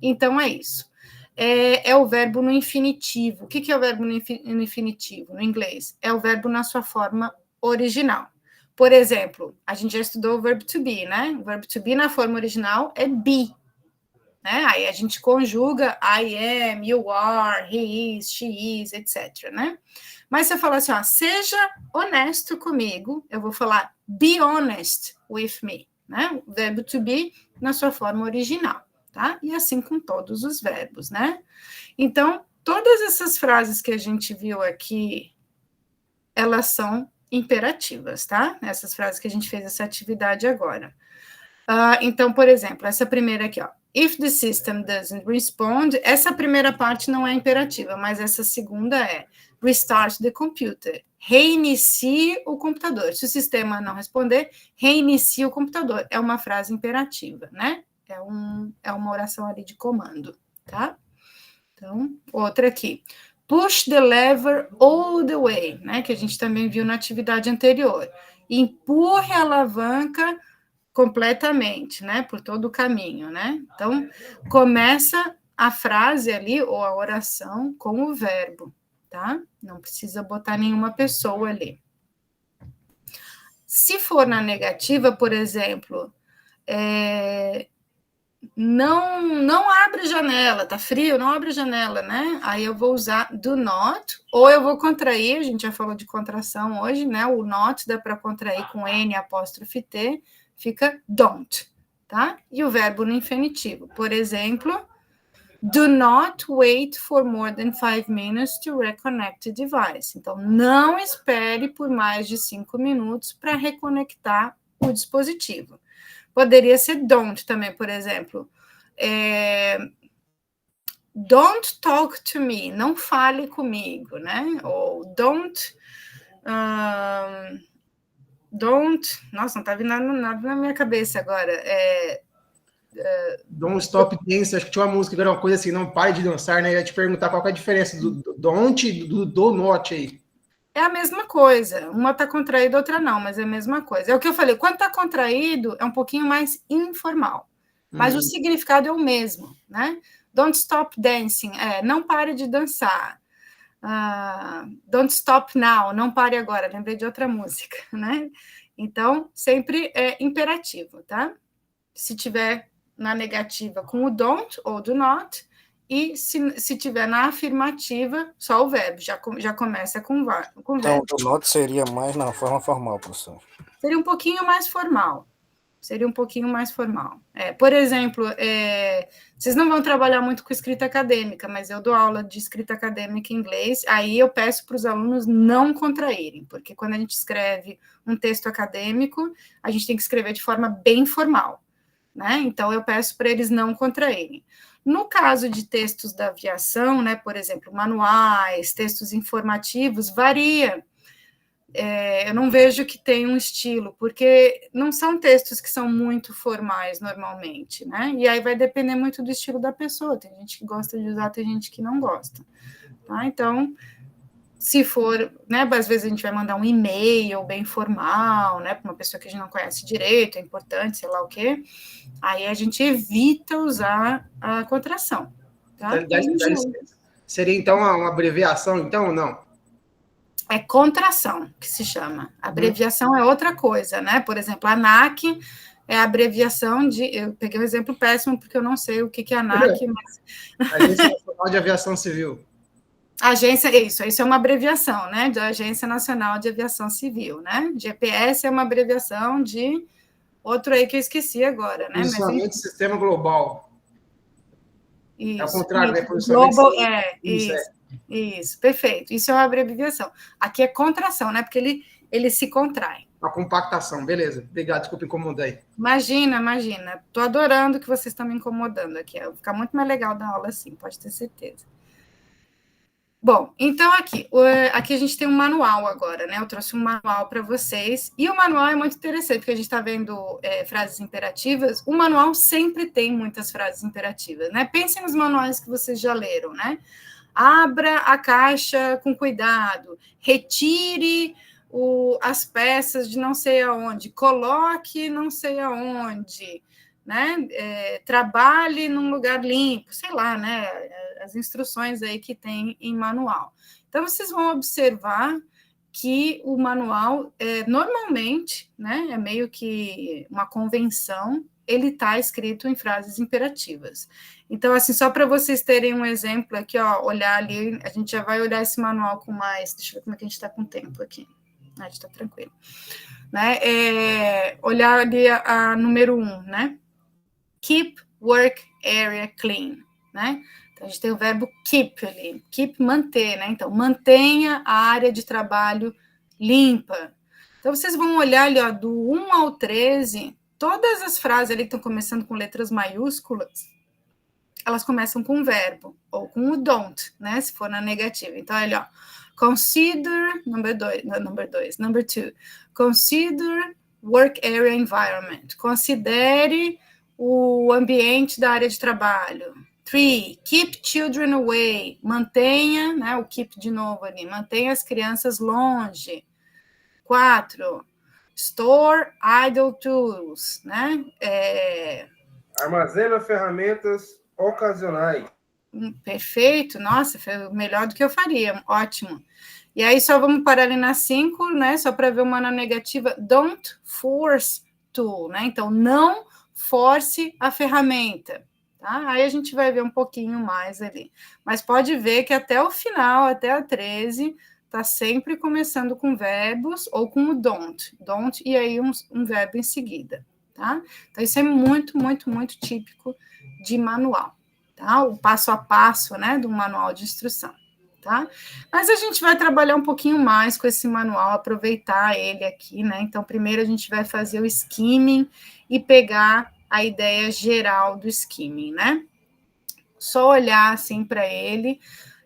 Então, é isso. É o verbo no infinitivo. O que é o verbo no infinitivo, no inglês? É o verbo na sua forma original. Por exemplo, a gente já estudou o verbo to be, né? O verbo to be na forma original é be. Né? Aí a gente conjuga I am, you are, he is, she is, etc. Né? Mas se eu falar assim, ó, seja honesto comigo, eu vou falar be honest with me. Né? O verbo to be na sua forma original. Tá? E assim com todos os verbos. Né? Então, todas essas frases que a gente viu aqui, elas são imperativas, tá? Essas frases que a gente fez essa atividade agora. Então, por exemplo, essa primeira aqui, ó. If the system doesn't respond, essa primeira parte não é imperativa, mas essa segunda é restart the computer. Reinicie o computador. Se o sistema não responder, reinicie o computador. É uma frase imperativa, né? É uma oração ali de comando, tá? Então, outra aqui. Push the lever all the way, né? Que a gente também viu na atividade anterior. Empurre a alavanca completamente, né? Por todo o caminho, né? Então, começa a frase ali, ou a oração, com o verbo, tá? Não precisa botar nenhuma pessoa ali. Se for na negativa, por exemplo, não abre janela, tá frio, não abre janela, né? Aí eu vou usar do not, ou eu vou contrair, a gente já falou de contração hoje, né? O not dá para contrair com N apóstrofe T, fica don't, tá? E o verbo no infinitivo, por exemplo, do not wait for more than 5 minutes to reconnect the device. Então, não espere por mais de 5 minutos para reconectar o dispositivo. Poderia ser don't também, por exemplo. Don't talk to me, não fale comigo, né? Ou don't... Nossa, não tá vindo nada na minha cabeça agora. Don't stop dance, acho que tinha uma música que era uma coisa assim, não pare de dançar, né? Eu ia te perguntar qual que é a diferença do don't e do not aí. É a mesma coisa, uma está contraída, outra não, mas é a mesma coisa. É o que eu falei, quando está contraído, é um pouquinho mais informal, mas o significado é o mesmo, né? Don't stop dancing, não pare de dançar. Don't stop now, não pare agora, lembrei de outra música, né? Então, sempre é imperativo, tá? Se tiver na negativa com o don't ou do not, e se tiver na afirmativa, só o verbo, já começa com verbo. Então, o not seria mais na forma formal, professor? Seria um pouquinho mais formal. Por exemplo, vocês não vão trabalhar muito com escrita acadêmica, mas eu dou aula de escrita acadêmica em inglês, aí eu peço para os alunos não contraírem, porque quando a gente escreve um texto acadêmico, a gente tem que escrever de forma bem formal, né? Então, eu peço para eles não contraírem. No caso de textos da aviação, né, por exemplo, manuais, textos informativos, varia. Eu não vejo que tem um estilo, porque não são textos que são muito formais normalmente, né? E aí vai depender muito do estilo da pessoa. Tem gente que gosta de usar, tem gente que não gosta. Tá? Então, se for, né? Às vezes a gente vai mandar um e-mail bem formal, né? Para uma pessoa que a gente não conhece direito, é importante, sei lá o quê. Aí a gente evita usar a contração. Tá? Seria, então, uma abreviação, então, ou não? É contração, que se chama. Abreviação é outra coisa, né? Por exemplo, ANAC é a abreviação de... Eu peguei um exemplo péssimo, porque eu não sei o que é ANAC, mas... Agência Nacional de Aviação Civil. Isso é uma abreviação, né? Da Agência Nacional de Aviação Civil, né? GPS é uma abreviação de... Outro aí que eu esqueci agora, né? Posicionamento do Sistema Global. Isso. É o contrário, né? Global, isso, perfeito. Isso é uma abreviação. Aqui é contração, né? Porque ele se contrai. A compactação, beleza. Obrigado, desculpa incomodar aí. Imagina. Estou adorando que vocês estão me incomodando aqui. Vai ficar muito mais legal da aula assim, pode ter certeza. Bom, então aqui a gente tem um manual agora, né? Eu trouxe um manual para vocês. E o manual é muito interessante, porque a gente está vendo frases imperativas. O manual sempre tem muitas frases imperativas, né? Pensem nos manuais que vocês já leram, né? abra a caixa com cuidado, retire as peças de não sei aonde, coloque não sei aonde, né? Trabalhe num lugar limpo, sei lá, né? As instruções aí que tem em manual. Então, vocês vão observar que o manual, normalmente, né, é meio que uma convenção, ele está escrito em frases imperativas. Então, assim, só para vocês terem um exemplo aqui, ó, olhar ali, a gente já vai olhar esse manual com mais, deixa eu ver como é que a gente está com o tempo aqui. A gente está tranquilo. Né? Olhar ali a número 1, né? Keep work area clean, né? Então, a gente tem o verbo keep ali, keep, manter, né? Então, mantenha a área de trabalho limpa. Então, vocês vão olhar ali, ó, do 1 ao 13, todas as frases ali que estão começando com letras maiúsculas, elas começam com verbo, ou com o don't, né? Se for na negativa. Então, olha, ó, consider, number 2, consider work area environment, considere o ambiente da área de trabalho. 3, keep children away, mantenha, né, o keep de novo ali, mantenha as crianças longe. 4, store idle tools, né, armazena ferramentas ocasionais. Perfeito, nossa, foi melhor do que eu faria, ótimo. E aí só vamos parar ali na 5, né, só para ver uma na negativa, don't force tool, né, então não force a ferramenta, tá? Aí a gente vai ver um pouquinho mais ali, mas pode ver que até o final, até a 13, está sempre começando com verbos ou com o don't, e aí um verbo em seguida, tá? Então isso é muito, muito, muito típico de manual. Tá? O passo a passo, né, do manual de instrução, tá? Mas a gente vai trabalhar um pouquinho mais com esse manual, aproveitar ele aqui, né? Então, primeiro a gente vai fazer o skimming e pegar a ideia geral do skimming, né? Só olhar assim para ele.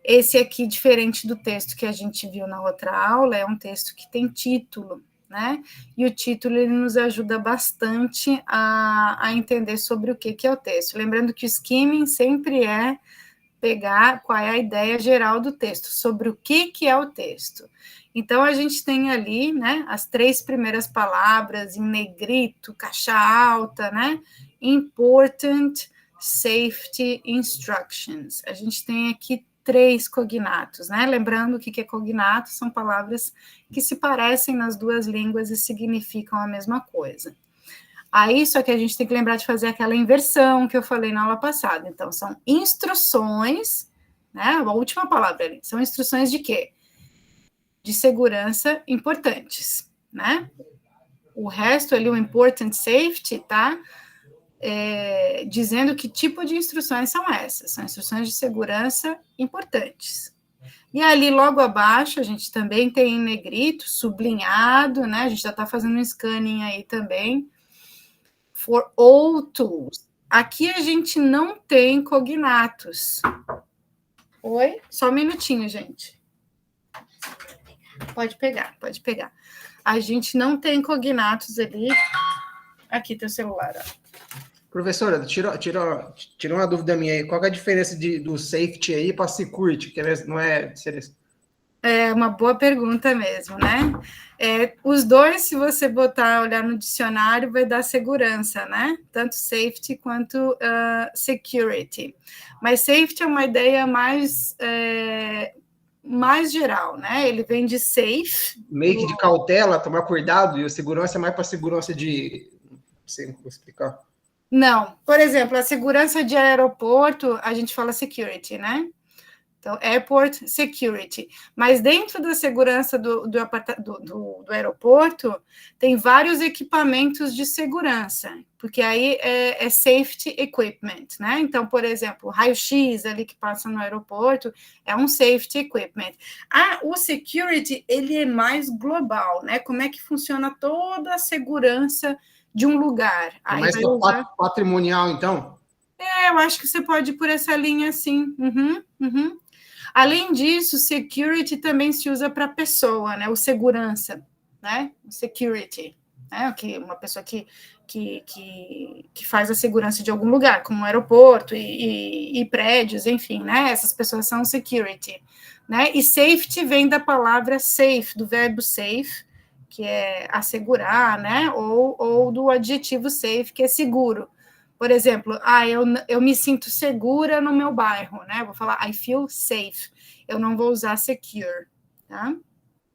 Esse aqui, diferente do texto que a gente viu na outra aula, é um texto que tem título, né? E o título ele nos ajuda bastante a entender sobre o que é o texto. Lembrando que o skimming sempre é pegar qual é a ideia geral do texto, sobre o que é o texto. Então, a gente tem ali, né, as 3 primeiras palavras em negrito, caixa alta, né? Important Safety Instructions. A gente tem aqui 3 cognatos, né? Lembrando que é cognato são palavras que se parecem nas duas línguas e significam a mesma coisa. Aí, só que a gente tem que lembrar de fazer aquela inversão que eu falei na aula passada. Então, são instruções, né? A última palavra ali, são instruções de quê? De segurança importantes, né? O resto ali, o important safety, tá? Dizendo que tipo de instruções são essas. São instruções de segurança importantes. E ali, logo abaixo, a gente também tem em negrito, sublinhado, né? A gente já está fazendo um scanning aí também. For all tools. Aqui a gente não tem cognatos. Oi? Só um minutinho, gente. Pode pegar, pode pegar. A gente não tem cognatos ali. Aqui, teu celular, ó. Professora, tira uma dúvida minha aí. Qual é a diferença do safety aí para security? Que não é... É uma boa pergunta mesmo, né? Os dois, se você olhar no dicionário, vai dar segurança, né? Tanto safety quanto security. Mas safety é uma ideia mais geral, né? Ele vem de safe. Meio que de cautela, tomar cuidado, e a segurança é mais para segurança de... Não sei como explicar. Não. Por exemplo, a segurança de aeroporto, a gente fala security, né? Então, airport security. Mas dentro da segurança do aeroporto, tem vários equipamentos de segurança, porque aí é safety equipment, né? Então, por exemplo, o raio-x ali que passa no aeroporto é um safety equipment. O security, ele é mais global, né? Como é que funciona toda a segurança de um lugar. É mais patrimonial, então? Eu acho que você pode ir por essa linha, sim. Uhum. Além disso, security também se usa para pessoa, né? O segurança, né? O security, né? Uma pessoa que que faz a segurança de algum lugar, como um aeroporto e prédios, enfim, né? Essas pessoas são security, né? E safety vem da palavra safe, do verbo safe, que é assegurar, né? Ou do adjetivo safe, que é seguro. Por exemplo, eu me sinto segura no meu bairro, né? Vou falar I feel safe. Eu não vou usar secure, tá?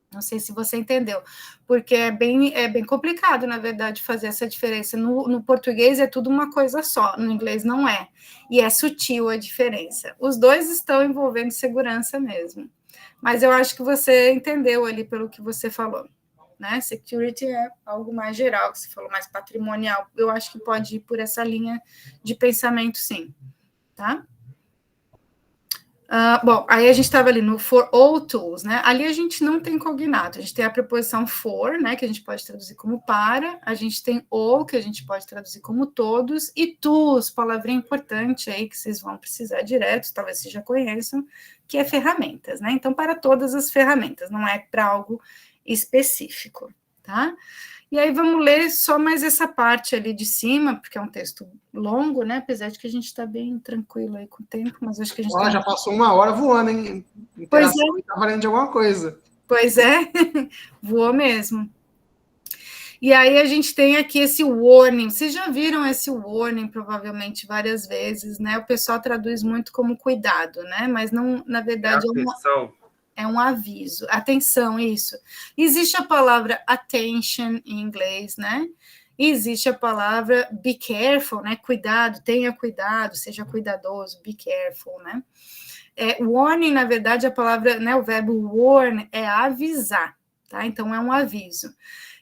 Não sei se você entendeu, porque é bem complicado, na verdade, fazer essa diferença. No português é tudo uma coisa só, no inglês não é. E é sutil a diferença. Os dois estão envolvendo segurança mesmo. Mas eu acho que você entendeu ali pelo que você falou, né? Security é algo mais geral, que você falou, mais patrimonial. Eu acho que pode ir por essa linha de pensamento, sim. Tá? Bom, aí a gente estava ali no for all tools, né? Ali a gente não tem cognato, a gente tem a preposição for, né? Que a gente pode traduzir como para, a gente tem all, que a gente pode traduzir como todos, e tools, palavrinha importante aí que vocês vão precisar direto, talvez vocês já conheçam, que é ferramentas, né? Então, para todas as ferramentas, não é para algo específico, tá? E aí vamos ler só mais essa parte ali de cima, porque é um texto longo, né? Apesar de que a gente está bem tranquilo aí com o tempo, mas acho que a gente já passou 1 hora voando, hein? Pois é. Tá valendo de alguma coisa. Pois é, voou mesmo. E aí a gente tem aqui esse warning. Vocês já viram esse warning, provavelmente, várias vezes, né? O pessoal traduz muito como cuidado, né? Mas não, na verdade, é um aviso. Atenção, isso. Existe a palavra attention em inglês, né? E existe a palavra be careful, né? Cuidado, tenha cuidado, seja cuidadoso, be careful, né? Warning, na verdade, a palavra, né? O verbo warn é avisar, tá? Então, é um aviso.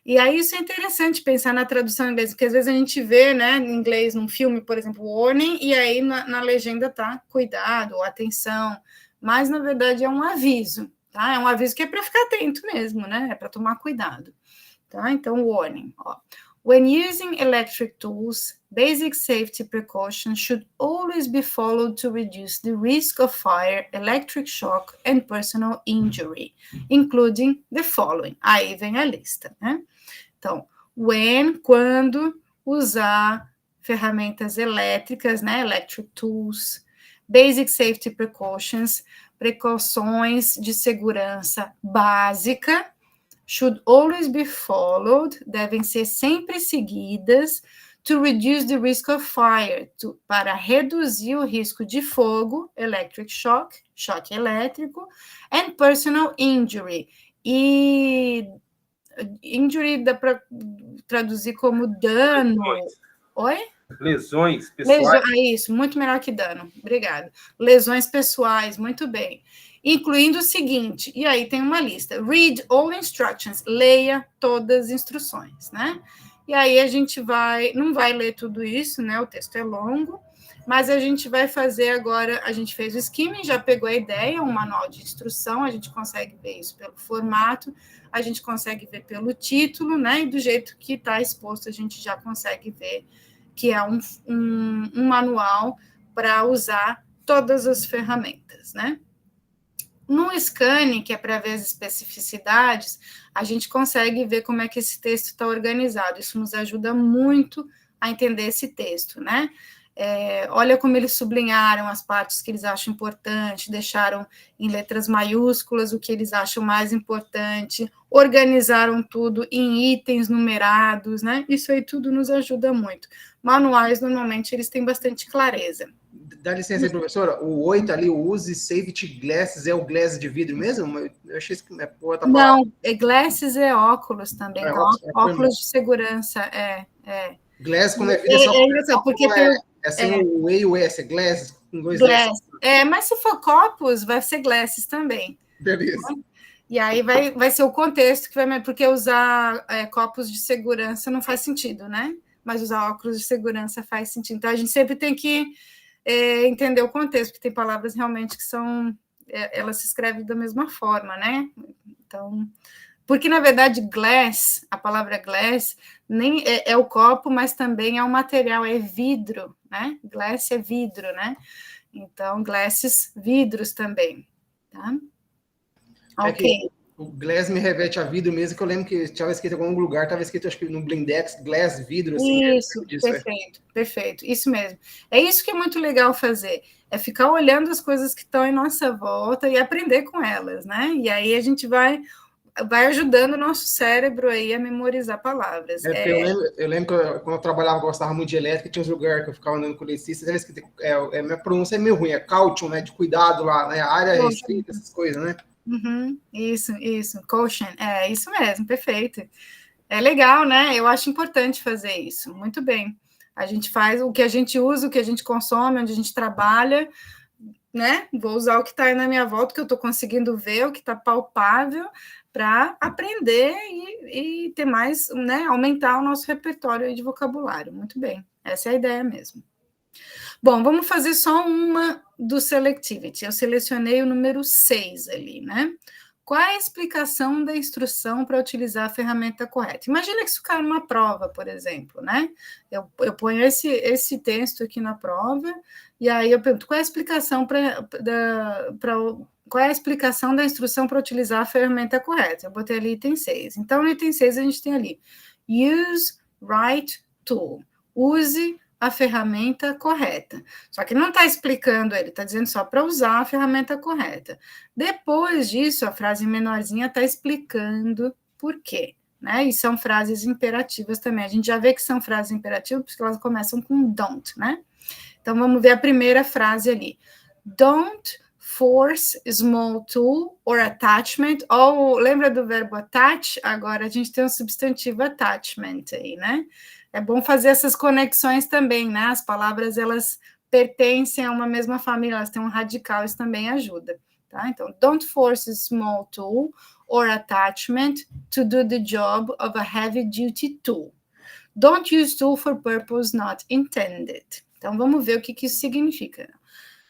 E aí isso é interessante pensar na tradução em inglês, porque às vezes a gente vê, né, em inglês, num filme, por exemplo, warning, e aí na legenda tá cuidado, ou atenção, mas, na verdade, é um aviso, tá? É um aviso que é para ficar atento mesmo, né? É para tomar cuidado, tá? Então, warning, ó. When using electric tools, basic safety precautions should always be followed to reduce the risk of fire, electric shock, and personal injury, including the following. Aí vem a lista, né? Então, quando usar ferramentas elétricas, né? Electric tools, basic safety precautions, precauções de segurança básica, should always be followed, devem ser sempre seguidas, to reduce the risk of fire, para reduzir o risco de fogo, electric shock, choque elétrico, and personal injury. E injury dá para traduzir como dano. Oi? Lesões pessoais. Isso, muito melhor que dano. Obrigada. Lesões pessoais, muito bem. Incluindo o seguinte, e aí tem uma lista. Read all instructions, leia todas as instruções, né? E aí a gente não vai ler tudo isso, né? O texto é longo, mas a gente vai fazer agora, a gente fez o skimming, já pegou a ideia, um manual de instrução, a gente consegue ver isso pelo formato, a gente consegue ver pelo título, né? E do jeito que está exposto, a gente já consegue ver que é um manual para usar todas as ferramentas, né? No scanning, que é para ver as especificidades, a gente consegue ver como é que esse texto está organizado. Isso nos ajuda muito a entender esse texto, né? Olha como eles sublinharam as partes que eles acham importante, deixaram em letras maiúsculas o que eles acham mais importante, organizaram tudo em itens numerados, né? Isso aí tudo nos ajuda muito. Manuais, normalmente, eles têm bastante clareza. Dá licença aí, professora. O 8 ali, o use safety glasses, é o glass de vidro mesmo? Eu achei que é outra palavra. Não, glasses é óculos também, então, óculos de segurança, Glass, quando é vidro, só porque assim, o E e o S, é glass, com dois glass. Mas se for copos, vai ser glasses também. Beleza. E aí vai ser o contexto que vai, porque usar copos de segurança não faz sentido, né? Mas usar óculos de segurança faz sentido. Então, a gente sempre tem que entender o contexto, porque tem palavras realmente que são... elas se escrevem da mesma forma, né? Então... Porque, na verdade, glass, a palavra glass, nem é o copo, mas também é o material, é vidro, né? Glass é vidro, né? Então, glasses, vidros também, tá? Ok. O glass me reveste a vidro mesmo, que eu lembro que estava escrito em algum lugar, estava escrito, acho que no Blindex, glass, vidro, assim. Isso, perfeito, perfeito, isso mesmo. É isso que é muito legal fazer, é ficar olhando as coisas que estão em nossa volta e aprender com elas, né? E aí a gente vai ajudando o nosso cérebro aí a memorizar palavras. Eu lembro que quando eu trabalhava, eu gostava muito de elétrica, tinha uns lugares que eu ficava andando com eletricista, minha pronúncia é meio ruim, é caution, né? De cuidado lá, né? Área restrita, essas coisas, né? Isso, caution, é isso mesmo, perfeito. É legal, né? Eu acho importante fazer isso, muito bem. A gente faz o que a gente usa, o que a gente consome, onde a gente trabalha, né? Vou usar o que está aí na minha volta, que eu estou conseguindo ver, o que está palpável, para aprender e ter mais, né? Aumentar o nosso repertório de vocabulário. Muito bem, essa é a ideia mesmo. Bom, vamos fazer só uma do Selectivity. Eu selecionei o número 6 ali, né? Qual é a explicação da instrução para utilizar a ferramenta correta? Imagina que isso cai numa prova, por exemplo, né? Eu ponho esse texto aqui na prova, e aí eu pergunto, qual é a explicação qual é a explicação da instrução para utilizar a ferramenta correta? Eu botei ali item 6. Então, no item 6, a gente tem ali, use right tool. Use a ferramenta correta. Só que não está explicando, ele está dizendo só para usar a ferramenta correta. Depois disso, a frase menorzinha está explicando por quê, né? E são frases imperativas também. A gente já vê que são frases imperativas porque elas começam com don't, né? Então, vamos ver a primeira frase ali. Don't force small tool or attachment. Lembra do verbo attach? Agora a gente tem um substantivo attachment aí, né? É bom fazer essas conexões também, né? As palavras, elas pertencem a uma mesma família, elas têm um radical, isso também ajuda, tá? Então, don't force small tool or attachment to do the job of a heavy-duty tool. Don't use tool for purpose not intended. Então, vamos ver o que isso significa.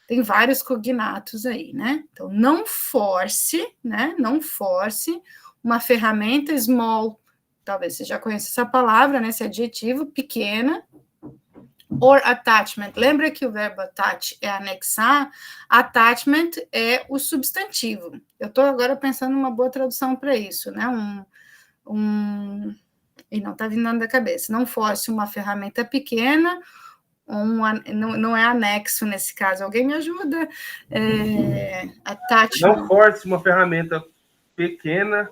Tem vários cognatos aí, né? Então, não force, né? Não force uma ferramenta small, talvez você já conheça essa palavra, né? Esse adjetivo, pequena, or attachment. Lembra que o verbo attach é anexar? Attachment é o substantivo. Eu estou agora pensando numa boa tradução para isso, né? E não está vindo nada da cabeça. Não force uma ferramenta pequena, não é anexo nesse caso. Alguém me ajuda? Attachment. Não force uma ferramenta pequena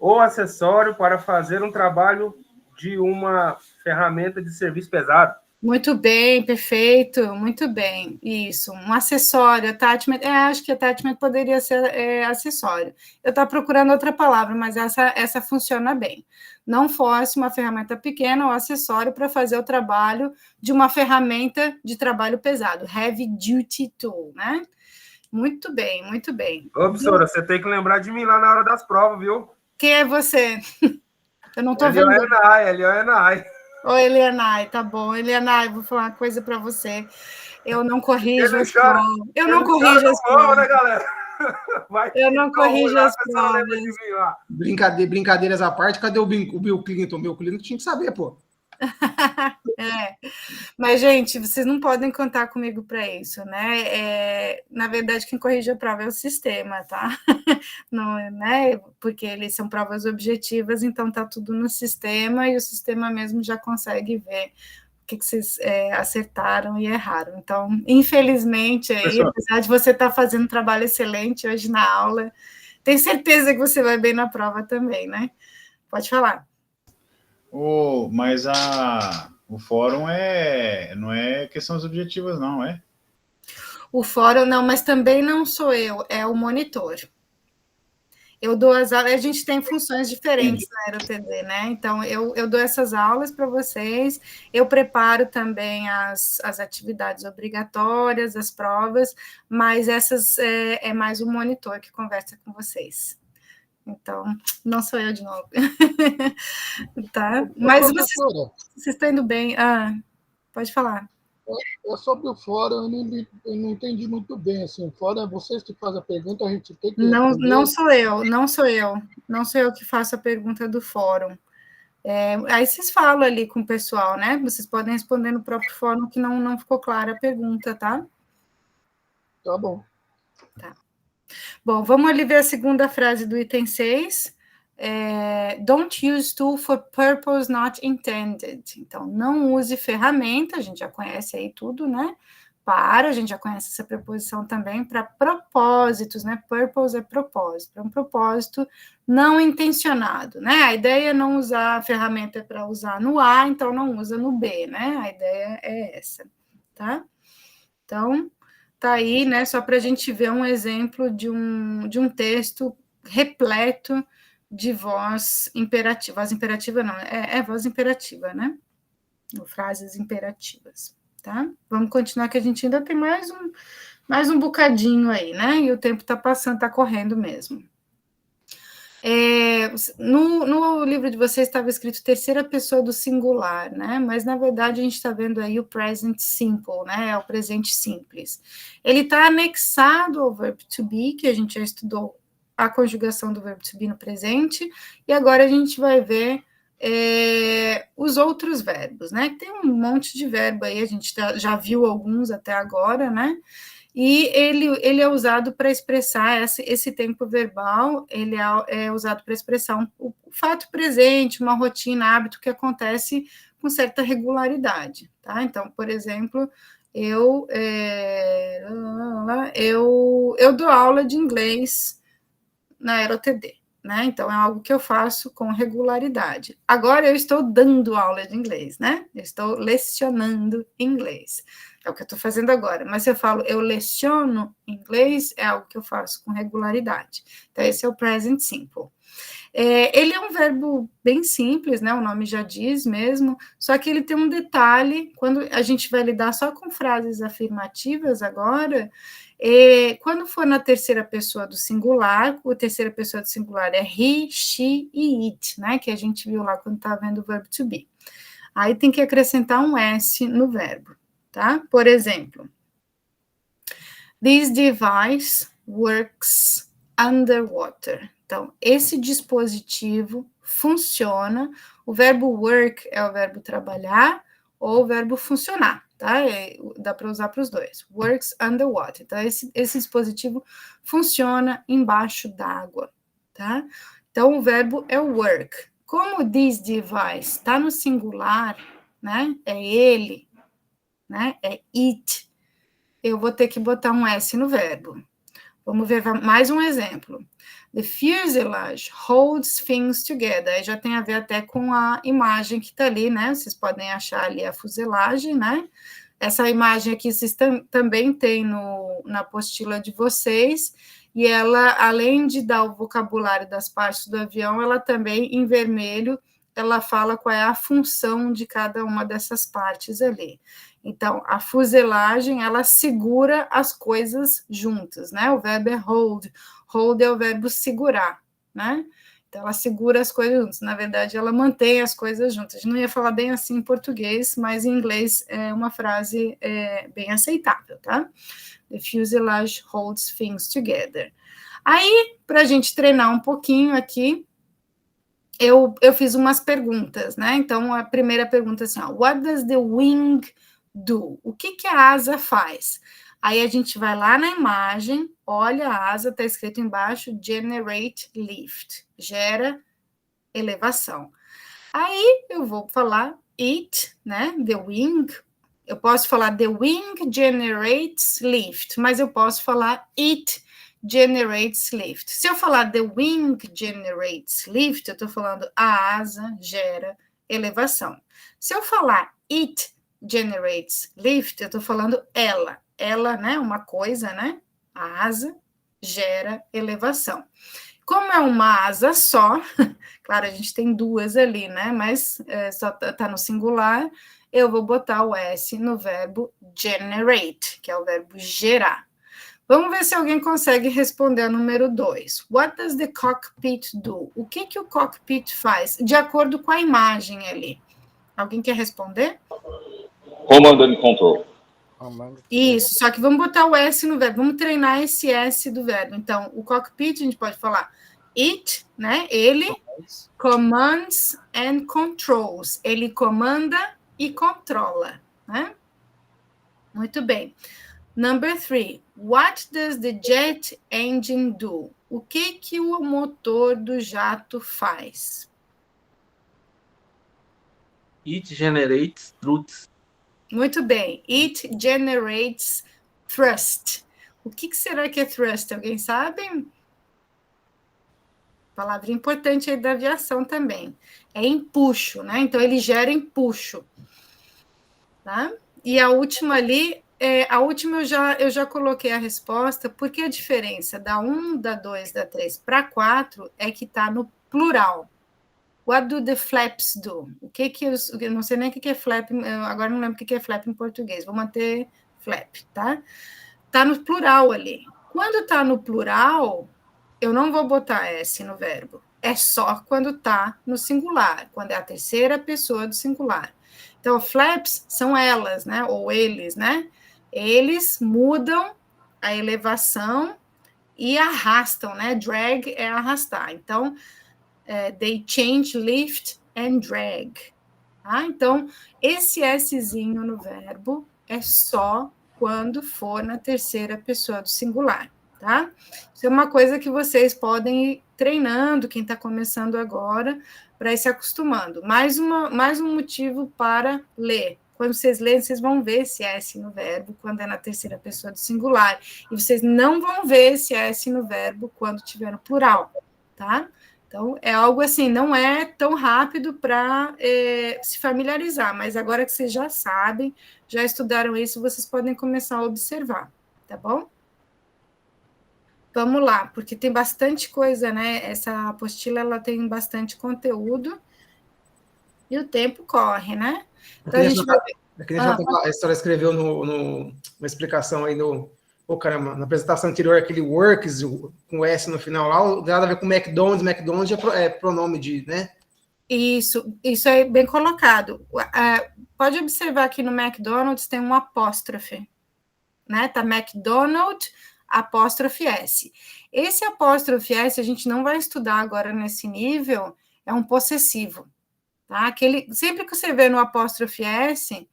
ou acessório para fazer um trabalho de uma ferramenta de serviço pesado. Muito bem, perfeito, muito bem, isso, um acessório, attachment, acho que attachment poderia ser acessório. Eu estava procurando outra palavra, mas essa funciona bem. Não force uma ferramenta pequena ou acessório para fazer o trabalho de uma ferramenta de trabalho pesado, heavy duty tool, né? Muito bem, muito bem. Ô, professora, você tem que lembrar de mim lá na hora das provas, viu? Quem é você? Eu não estou vendo. Elianai. Oi, Elianai, tá bom. Elianai, vou falar uma coisa para você. Eu não corrijo as provas. Eu não corrijo as provas. Né, galera? Eu não corrijo as provas. Brincadeiras à parte, cadê o Bill Clinton? O Bill Clinton tinha que saber, pô. Mas, gente, vocês não podem contar comigo para isso, né? Na verdade, quem corrige a prova é o sistema, tá? Não, né? Porque eles são provas objetivas, então tá tudo no sistema e o sistema mesmo já consegue ver o que vocês acertaram e erraram. Então, infelizmente, aí, apesar de você estar fazendo um trabalho excelente hoje na aula, tenho certeza que você vai bem na prova também, né? Pode falar. Mas o fórum não é questões objetivas, não, é? O fórum não, mas também não sou eu, é o monitor. Eu dou as aulas, a gente tem funções diferentes na AeroTD, né? Então, eu dou essas aulas para vocês, eu preparo também as atividades obrigatórias, as provas, mas essas é mais o monitor que conversa com vocês. Então, não sou eu de novo. Tá? Mas vocês estão indo bem. Pode falar. Sobre o fórum, eu não entendi muito bem. Assim, o fórum é vocês que fazem a pergunta, a gente tem que... Não sou eu que faço a pergunta do fórum. Aí vocês falam ali com o pessoal, né? Vocês podem responder no próprio fórum que não ficou clara a pergunta, tá? Tá bom. Tá. Bom, vamos ali ver a segunda frase do item 6. Don't use tool for purpose not intended. Então, não use ferramenta, a gente já conhece aí tudo, né? A gente já conhece essa preposição também para propósitos, né? Purpose é propósito, é um propósito não intencionado, né? A ideia é não usar a ferramenta para usar no A, então não usa no B, né? A ideia é essa, tá? Então, tá aí, né? Só para a gente ver um exemplo de um texto repleto de voz imperativa. Voz imperativa não, voz imperativa, né? Ou frases imperativas. Tá? Vamos continuar, que a gente ainda tem mais um bocadinho aí, né? E o tempo está passando, está correndo mesmo. No livro de vocês estava escrito terceira pessoa do singular, né? Mas, na verdade, a gente está vendo aí o present simple, né? É o presente simples. Ele está anexado ao verbo to be, que a gente já estudou a conjugação do verbo to be no presente, e agora a gente vai ver os outros verbos, né? Tem um monte de verbo aí, a gente já viu alguns até agora, né? E ele é usado para expressar esse tempo verbal, ele é usado para expressar o fato presente, uma rotina, hábito que acontece com certa regularidade, tá? Então, por exemplo, eu dou aula de inglês na AeroTD. Né? Então, é algo que eu faço com regularidade. Agora, eu estou dando aula de inglês, né? Eu estou lecionando inglês. É o que eu estou fazendo agora. Mas se eu falo, eu leciono inglês, é algo que eu faço com regularidade. Então, esse é o present simple. Ele é um verbo bem simples, né? O nome já diz mesmo, só que ele tem um detalhe, quando a gente vai lidar só com frases afirmativas agora, quando for na terceira pessoa do singular, a terceira pessoa do singular é he, she e it, né? Que a gente viu lá quando estava vendo o verbo to be. Aí tem que acrescentar um S no verbo, tá? Por exemplo, this device works underwater. Então, esse dispositivo funciona, o verbo work é o verbo trabalhar ou o verbo funcionar, tá? Dá para usar para os dois. Works underwater. Então, esse dispositivo funciona embaixo d'água, tá? Então, o verbo é work. Como this device está no singular, né? É ele, né? É it. Eu vou ter que botar um S no verbo. Vamos ver mais um exemplo. The fuselage holds things together. Aí já tem a ver até com a imagem que está ali, né? Vocês podem achar ali a fuselagem, né? Essa imagem aqui vocês também tem na apostila de vocês, e ela, além de dar o vocabulário das partes do avião, ela também, em vermelho, ela fala qual é a função de cada uma dessas partes ali. Então, a fuselagem, ela segura as coisas juntas, né? O verbo é hold. Hold é o verbo segurar, né? Então, ela segura as coisas juntas. Na verdade, ela mantém as coisas juntas. A gente não ia falar bem assim em português, mas em inglês é uma frase bem aceitável, tá? The fuselage holds things together. Aí, para a gente treinar um pouquinho aqui, eu fiz umas perguntas, né? Então, a primeira pergunta é assim, ó, what does the wing do? O que a asa faz? Aí a gente vai lá na imagem, olha a asa, está escrito embaixo, generate lift, gera elevação. Aí eu vou falar it, né, the wing, eu posso falar the wing generates lift, mas eu posso falar it generates lift. Se eu falar the wing generates lift, eu estou falando a asa gera elevação. Se eu falar it generates lift, eu estou falando ela, né, uma coisa, né, a asa gera elevação. Como é uma asa só, claro, a gente tem duas ali, né, mas só tá no singular, eu vou botar o S no verbo generate, que é o verbo gerar. Vamos ver se alguém consegue responder a número 2. What does the cockpit do? O que o cockpit faz? De acordo com a imagem ali. Alguém quer responder? Command and Control. Isso, só que vamos botar o S no verbo, vamos treinar esse S do verbo. Então, o cockpit, a gente pode falar it, né? Ele commands and controls. Ele comanda e controla, né? Muito bem. Number 3. What does the jet engine do? O que o motor do jato faz? It generates thrust. Muito bem. It generates thrust. O que será que é thrust? Alguém sabe? Palavra importante aí da aviação também. É empuxo, né? Então, ele gera empuxo. Tá? E a última ali, a última eu já coloquei a resposta, porque a diferença da 1, da 2, da 3 para 4 é que está no plural. What do the flaps do? Eu não sei nem o que é flap, agora não lembro o que é flap em português, vou manter flap, tá? Está no plural ali. Quando está no plural, eu não vou botar S no verbo. É só quando está no singular, quando é a terceira pessoa do singular. Então, flaps são elas, né? Ou eles, né? Eles mudam a elevação e arrastam, né? Drag é arrastar. Então, they change, lift and drag. Tá? Então, esse Szinho no verbo é só quando for na terceira pessoa do singular. Tá? Isso é uma coisa que vocês podem ir treinando, quem está começando agora, para ir se acostumando. Mais um motivo para ler. Quando vocês lerem, vocês vão ver esse S no verbo quando é na terceira pessoa do singular. E vocês não vão ver esse S no verbo quando tiver no plural. Tá? Então, é algo assim, não é tão rápido para se familiarizar, mas agora que vocês já sabem, já estudaram isso, vocês podem começar a observar. Tá bom? Vamos lá, porque tem bastante coisa, né? Essa apostila, ela tem bastante conteúdo e o tempo corre, né? Então, a gente vai... A história escreveu uma explicação aí caramba, na apresentação anterior, aquele works com S no final lá, não tem nada a ver com McDonald's. McDonald's é pronome de, né? Isso é bem colocado. Pode observar que no McDonald's tem um apóstrofe, né? Tá McDonald's, apóstrofe S. Esse apóstrofe S a gente não vai estudar agora nesse nível, é um possessivo, tá? Sempre que você vê no apóstrofe S,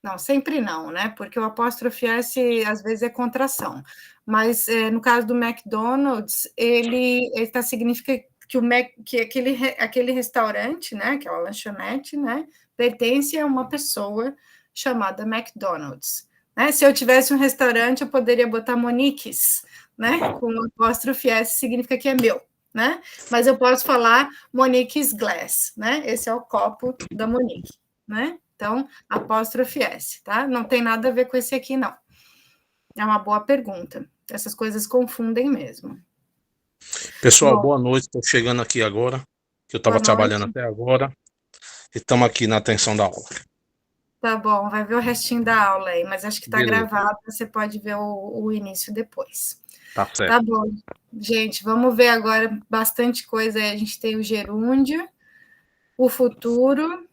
não, sempre não, né? Porque o apóstrofe S às vezes é contração, mas no caso do McDonald's, ele significa que aquele restaurante, né? Aquela lanchonete, né? Pertence a uma pessoa chamada McDonald's. Né? Se eu tivesse um restaurante, eu poderia botar Monique's, né? Com o apóstrofe S significa que é meu, né? Mas eu posso falar Monique's Glass, né? Esse é o copo da Monique, né? Então, apóstrofe S, tá? Não tem nada a ver com esse aqui, não. É uma boa pergunta. Essas coisas confundem mesmo. Pessoal, boa noite. Estou chegando aqui agora, que eu estava trabalhando até agora. E estamos aqui na atenção da aula. Tá bom, vai ver o restinho da aula aí, mas acho que está gravado, você pode ver o início depois. Tá certo. Tá bom, gente, vamos ver agora bastante coisa aí. A gente tem o gerúndio, o futuro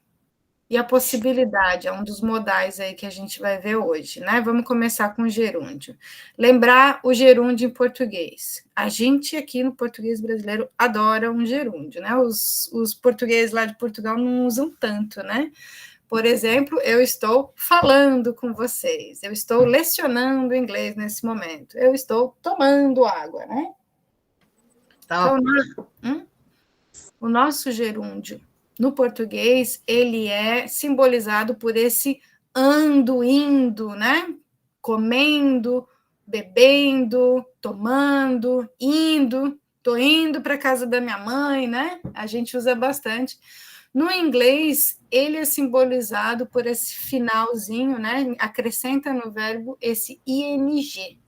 e a possibilidade, é um dos modais aí que a gente vai ver hoje, né? Vamos começar com o gerúndio. Lembrar o gerúndio em português. A gente aqui no português brasileiro adora um gerúndio, né? Os portugueses lá de Portugal não usam tanto, né? Por exemplo, eu estou falando com vocês, eu estou lecionando inglês nesse momento, eu estou tomando água, né? Então, o nosso gerúndio no português, ele é simbolizado por esse ando, indo, né? Comendo, bebendo, tomando, indo, tô indo para a casa da minha mãe, né? A gente usa bastante. No inglês, ele é simbolizado por esse finalzinho, né? Acrescenta no verbo esse ing,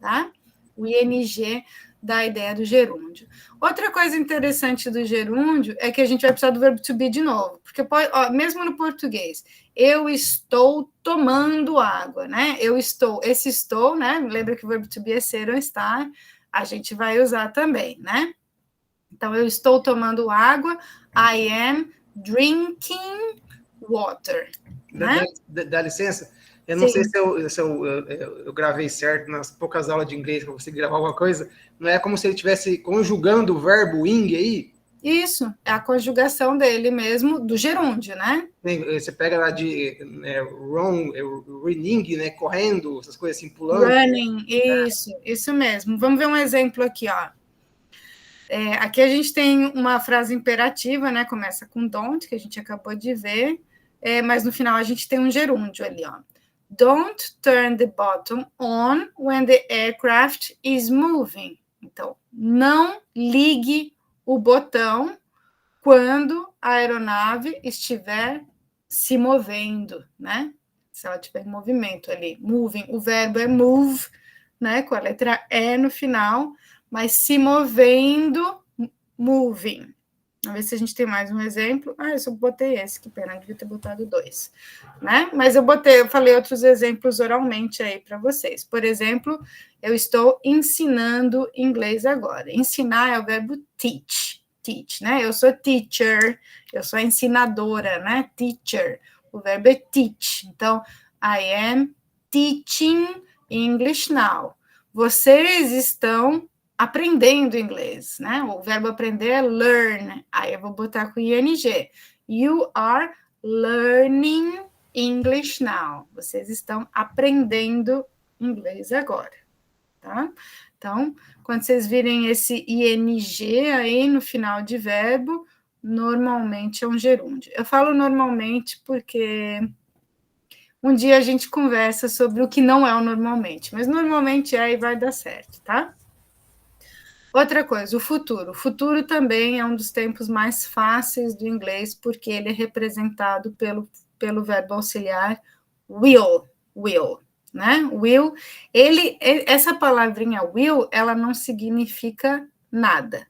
tá? O ing dá a ideia do gerúndio. Outra coisa interessante do gerúndio é que a gente vai precisar do verbo to be de novo, porque mesmo no português, eu estou tomando água, né? Esse estou, né? Lembra que o verbo to be é ser ou estar, a gente vai usar também, né? Então, eu estou tomando água, I am drinking water. Né? Dá licença? Eu não sei se eu gravei certo nas poucas aulas de inglês que eu consegui gravar alguma coisa. Não é como se ele estivesse conjugando o verbo ing aí? Isso, é a conjugação dele mesmo, do gerúndio, né? Você pega lá de running, né? Correndo, essas coisas assim, pulando. Running, isso mesmo. Vamos ver um exemplo aqui, ó. Aqui a gente tem uma frase imperativa, né? Começa com don't, que a gente acabou de ver, mas no final a gente tem um gerúndio ali, ó. Don't turn the button on when the aircraft is moving. Então, não ligue o botão quando a aeronave estiver se movendo, né? Se ela estiver em movimento ali. Moving, o verbo é move, né? Com a letra E no final, mas se movendo, moving. Vamos ver se a gente tem mais um exemplo. Eu só botei esse, que pena, devia ter botado 2, né? Mas eu falei outros exemplos oralmente aí para vocês. Por exemplo, eu estou ensinando inglês agora. Ensinar é o verbo teach, né? Eu sou teacher, eu sou ensinadora, né? Teacher. O verbo é teach. Então, I am teaching English now. Vocês estão aprendendo inglês, né? O verbo aprender é learn. Aí eu vou botar com ing. You are learning English now. Vocês estão aprendendo inglês agora, tá? Então, quando vocês virem esse ing aí no final de verbo, normalmente é um gerúndio. Eu falo normalmente porque um dia a gente conversa sobre o que não é o normalmente, mas normalmente é e vai dar certo, tá? Outra coisa, o futuro. O futuro também é um dos tempos mais fáceis do inglês, porque ele é representado pelo verbo auxiliar will, né? Will, essa palavrinha will, ela não significa nada.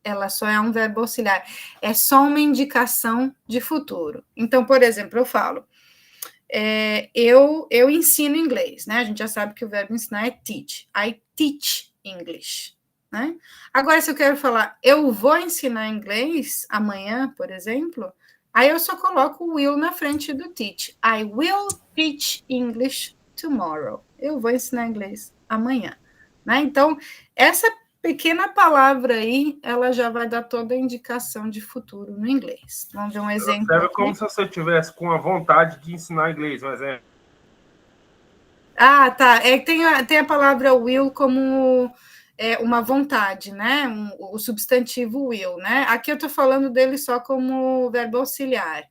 Ela só é um verbo auxiliar. É só uma indicação de futuro. Então, por exemplo, eu falo, eu ensino inglês, né? A gente já sabe que o verbo ensinar é teach. I teach English. Né? Agora, se eu quero falar, eu vou ensinar inglês amanhã, por exemplo, aí eu só coloco o will na frente do teach. I will teach English tomorrow. Eu vou ensinar inglês amanhã. Né? Então, essa pequena palavra aí, ela já vai dar toda a indicação de futuro no inglês. Vamos ver um exemplo. Serve como se você tivesse com a vontade de ensinar inglês, mas é. Tá. Tem a palavra will como uma vontade, né? O substantivo will, né? Aqui eu estou falando dele só como verbo auxiliar.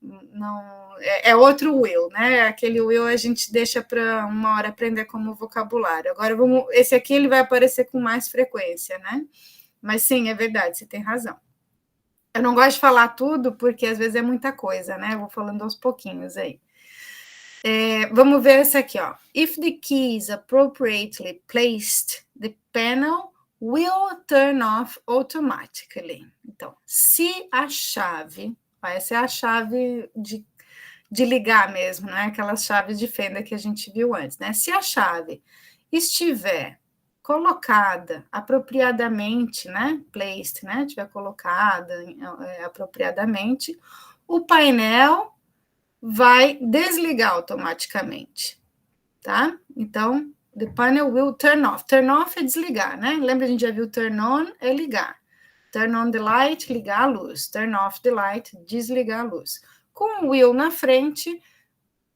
Não, é outro will, né? Aquele will a gente deixa para uma hora aprender como vocabulário. Agora, esse aqui ele vai aparecer com mais frequência, né? Mas sim, é verdade, você tem razão. Eu não gosto de falar tudo, porque às vezes é muita coisa, né? Eu vou falando aos pouquinhos aí. Vamos ver esse aqui, ó. If the key is appropriately placed, the panel will turn off automatically. Então, se a chave, essa é a chave de ligar mesmo, né? Aquelas chaves de fenda que a gente viu antes, né? Se a chave estiver colocada apropriadamente, né? Placed, né? Estiver colocada apropriadamente, o painel vai desligar automaticamente, tá? Então, the panel will turn off. Turn off é desligar, né? Lembra, a gente já viu turn on é ligar. Turn on the light, ligar a luz. Turn off the light, desligar a luz. Com o will na frente,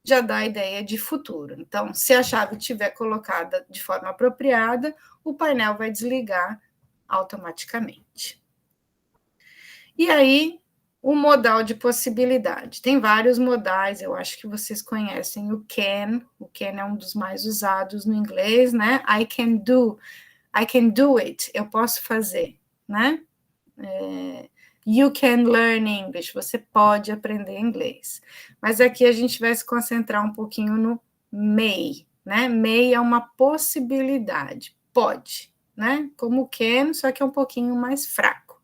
já dá a ideia de futuro. Então, se a chave estiver colocada de forma apropriada, o painel vai desligar automaticamente. E aí, o modal de possibilidade. Tem vários modais, eu acho que vocês conhecem o can é um dos mais usados no inglês, né? I can do it, eu posso fazer, né? You can learn English, você pode aprender inglês. Mas aqui a gente vai se concentrar um pouquinho no may, né? May é uma possibilidade, pode, né? Como o can, só que é um pouquinho mais fraco.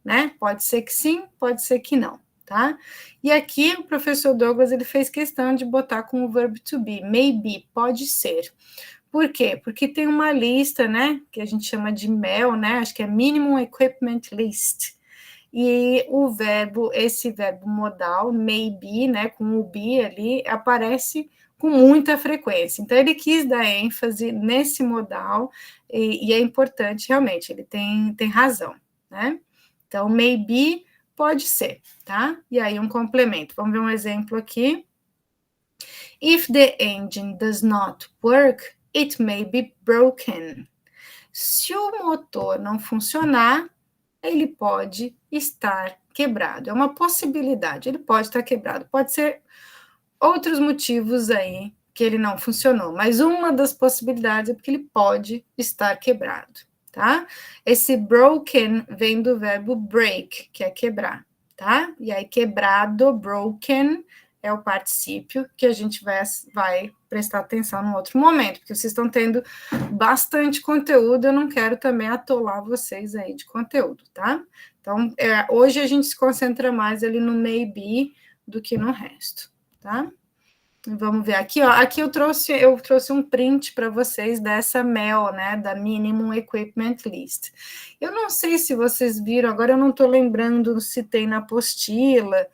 Né? Pode ser que sim, pode ser que não, tá? E aqui o professor Douglas ele fez questão de botar com o verbo to be, maybe, pode ser. Por quê? Porque tem uma lista, né, que a gente chama de MEL, né, acho que é Minimum Equipment List, e esse verbo modal, maybe, né, com o be ali, aparece com muita frequência. Então, ele quis dar ênfase nesse modal, e é importante, realmente, ele tem razão, né? Então, maybe pode ser, tá? E aí um complemento. Vamos ver um exemplo aqui. If the engine does not work, it may be broken. Se o motor não funcionar, ele pode estar quebrado. É uma possibilidade, ele pode estar quebrado. Pode ser outros motivos aí que ele não funcionou, mas uma das possibilidades é porque ele pode estar quebrado, tá? Esse broken vem do verbo break, que é quebrar, tá? E aí quebrado, broken, é o particípio que a gente vai prestar atenção num outro momento, porque vocês estão tendo bastante conteúdo, eu não quero também atolar vocês aí de conteúdo, tá? Então, hoje a gente se concentra mais ali no maybe do que no resto, tá? Vamos ver aqui, ó. Aqui eu trouxe um print para vocês dessa MEL, né, da Minimum Equipment List. Eu não sei se vocês viram, agora eu não estou lembrando se tem na apostila.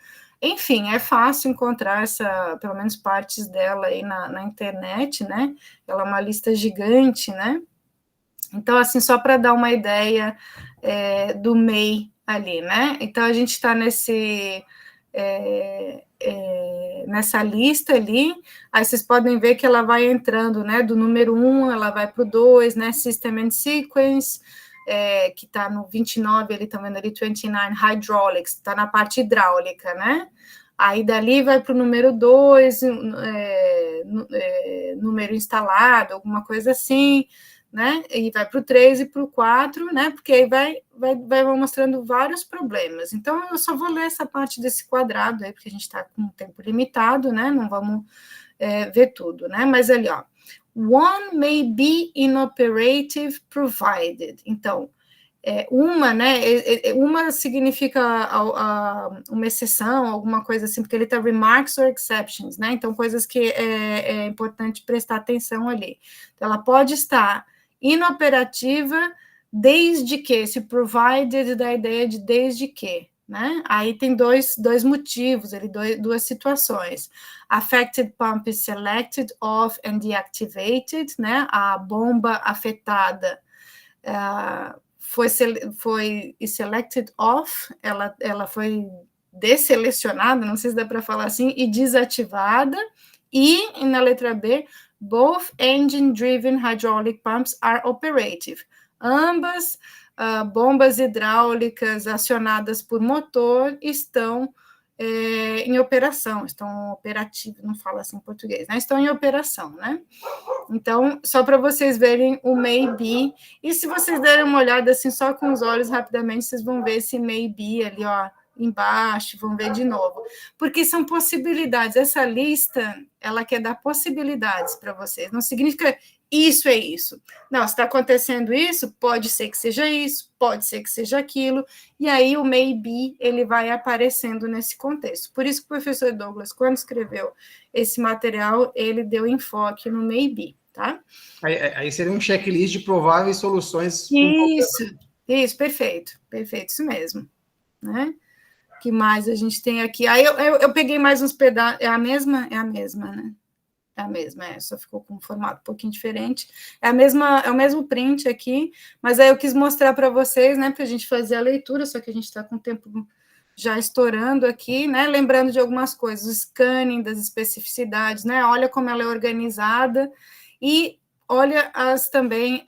Enfim, é fácil encontrar pelo menos partes dela aí na internet, né? Ela é uma lista gigante, né? Então, assim, só para dar uma ideia do MEI ali, né? Então, a gente está nessa lista ali, aí vocês podem ver que ela vai entrando, né, do número 1, ela vai para o 2, né, System and Sequence, que está no 29, ele está vendo ali, 29, Hydraulics, está na parte hidráulica, né, aí dali vai para o número 2, número instalado, alguma coisa assim, né, e vai para o 3 e para o 4, né, porque aí vai mostrando vários problemas. Então, eu só vou ler essa parte desse quadrado aí, porque a gente está com um tempo limitado, né, não vamos ver tudo, né, mas ali, ó, one may be inoperative provided. Então, uma, né, uma significa uma exceção, alguma coisa assim, porque ele está remarks or exceptions, né, então coisas que é importante prestar atenção ali. Então, ela pode estar inoperativa desde que, se provided da ideia de desde que, né? Aí tem dois motivos, duas situações. Affected pump is selected, off and deactivated, né? A bomba afetada foi selected off, ela foi desselecionada, não sei se dá para falar assim, e desativada, e na letra B, both engine-driven hydraulic pumps are operative. Ambas bombas hidráulicas acionadas por motor estão em operação, estão operativas, não fala assim em português, né? Estão em operação, né? Então, só para vocês verem o maybe, e se vocês derem uma olhada assim, só com os olhos rapidamente, vocês vão ver esse maybe ali, ó, embaixo, vão ver de novo, porque são possibilidades. Essa lista, ela quer dar possibilidades para vocês, não significa isso é isso. Não, se está acontecendo isso, pode ser que seja isso, pode ser que seja aquilo, e aí o maybe, ele vai aparecendo nesse contexto. Por isso que o professor Douglas, quando escreveu esse material, ele deu enfoque no maybe, tá? Aí seria um checklist de prováveis soluções. Isso, perfeito, isso mesmo, né? O que mais a gente tem aqui? Aí eu peguei mais uns pedaços, é a mesma, né? É a mesma, só ficou com um formato um pouquinho diferente. É o mesmo print aqui, mas aí eu quis mostrar para vocês, né, para a gente fazer a leitura, só que a gente está com o tempo já estourando aqui, né, lembrando de algumas coisas, o scanning das especificidades, né, olha como ela é organizada, e olha também,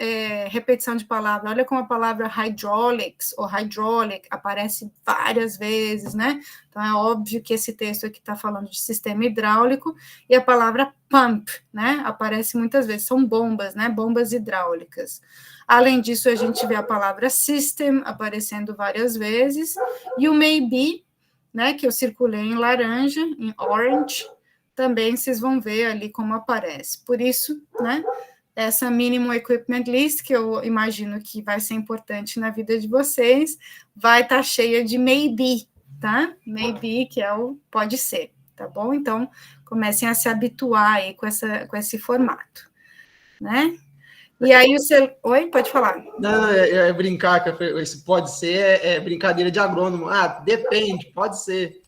repetição de palavra, olha como a palavra hydraulics, ou hydraulic, aparece várias vezes, né? Então, é óbvio que esse texto aqui está falando de sistema hidráulico, e a palavra pump, né? Aparece muitas vezes, são bombas, né? Bombas hidráulicas. Além disso, a gente vê a palavra system aparecendo várias vezes, e o maybe, né? Que eu circulei em laranja, em orange, também vocês vão ver ali como aparece. Por isso, né? Essa Minimum Equipment List, que eu imagino que vai ser importante na vida de vocês, vai estar cheia de maybe, tá? Maybe, que é o pode ser, tá bom? Então, comecem a se habituar aí com esse formato, né? E aí Oi, pode falar. Não, é brincar, esse pode ser, é brincadeira de agrônomo. Depende, pode ser.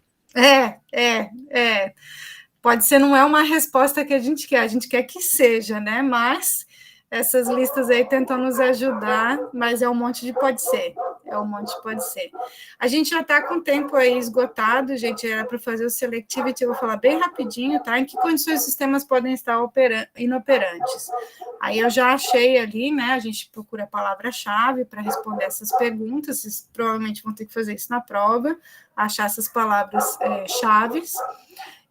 Pode ser, não é uma resposta que a gente quer que seja, né? Mas essas listas aí tentam nos ajudar, mas é um monte de pode ser. É um monte de pode ser. A gente já está com o tempo aí esgotado, gente, era para fazer o selectivity, eu vou falar bem rapidinho, tá? Em que condições os sistemas podem estar inoperantes? Aí eu já achei ali, né? A gente procura a palavra-chave para responder essas perguntas, vocês provavelmente vão ter que fazer isso na prova, achar essas palavras-chaves.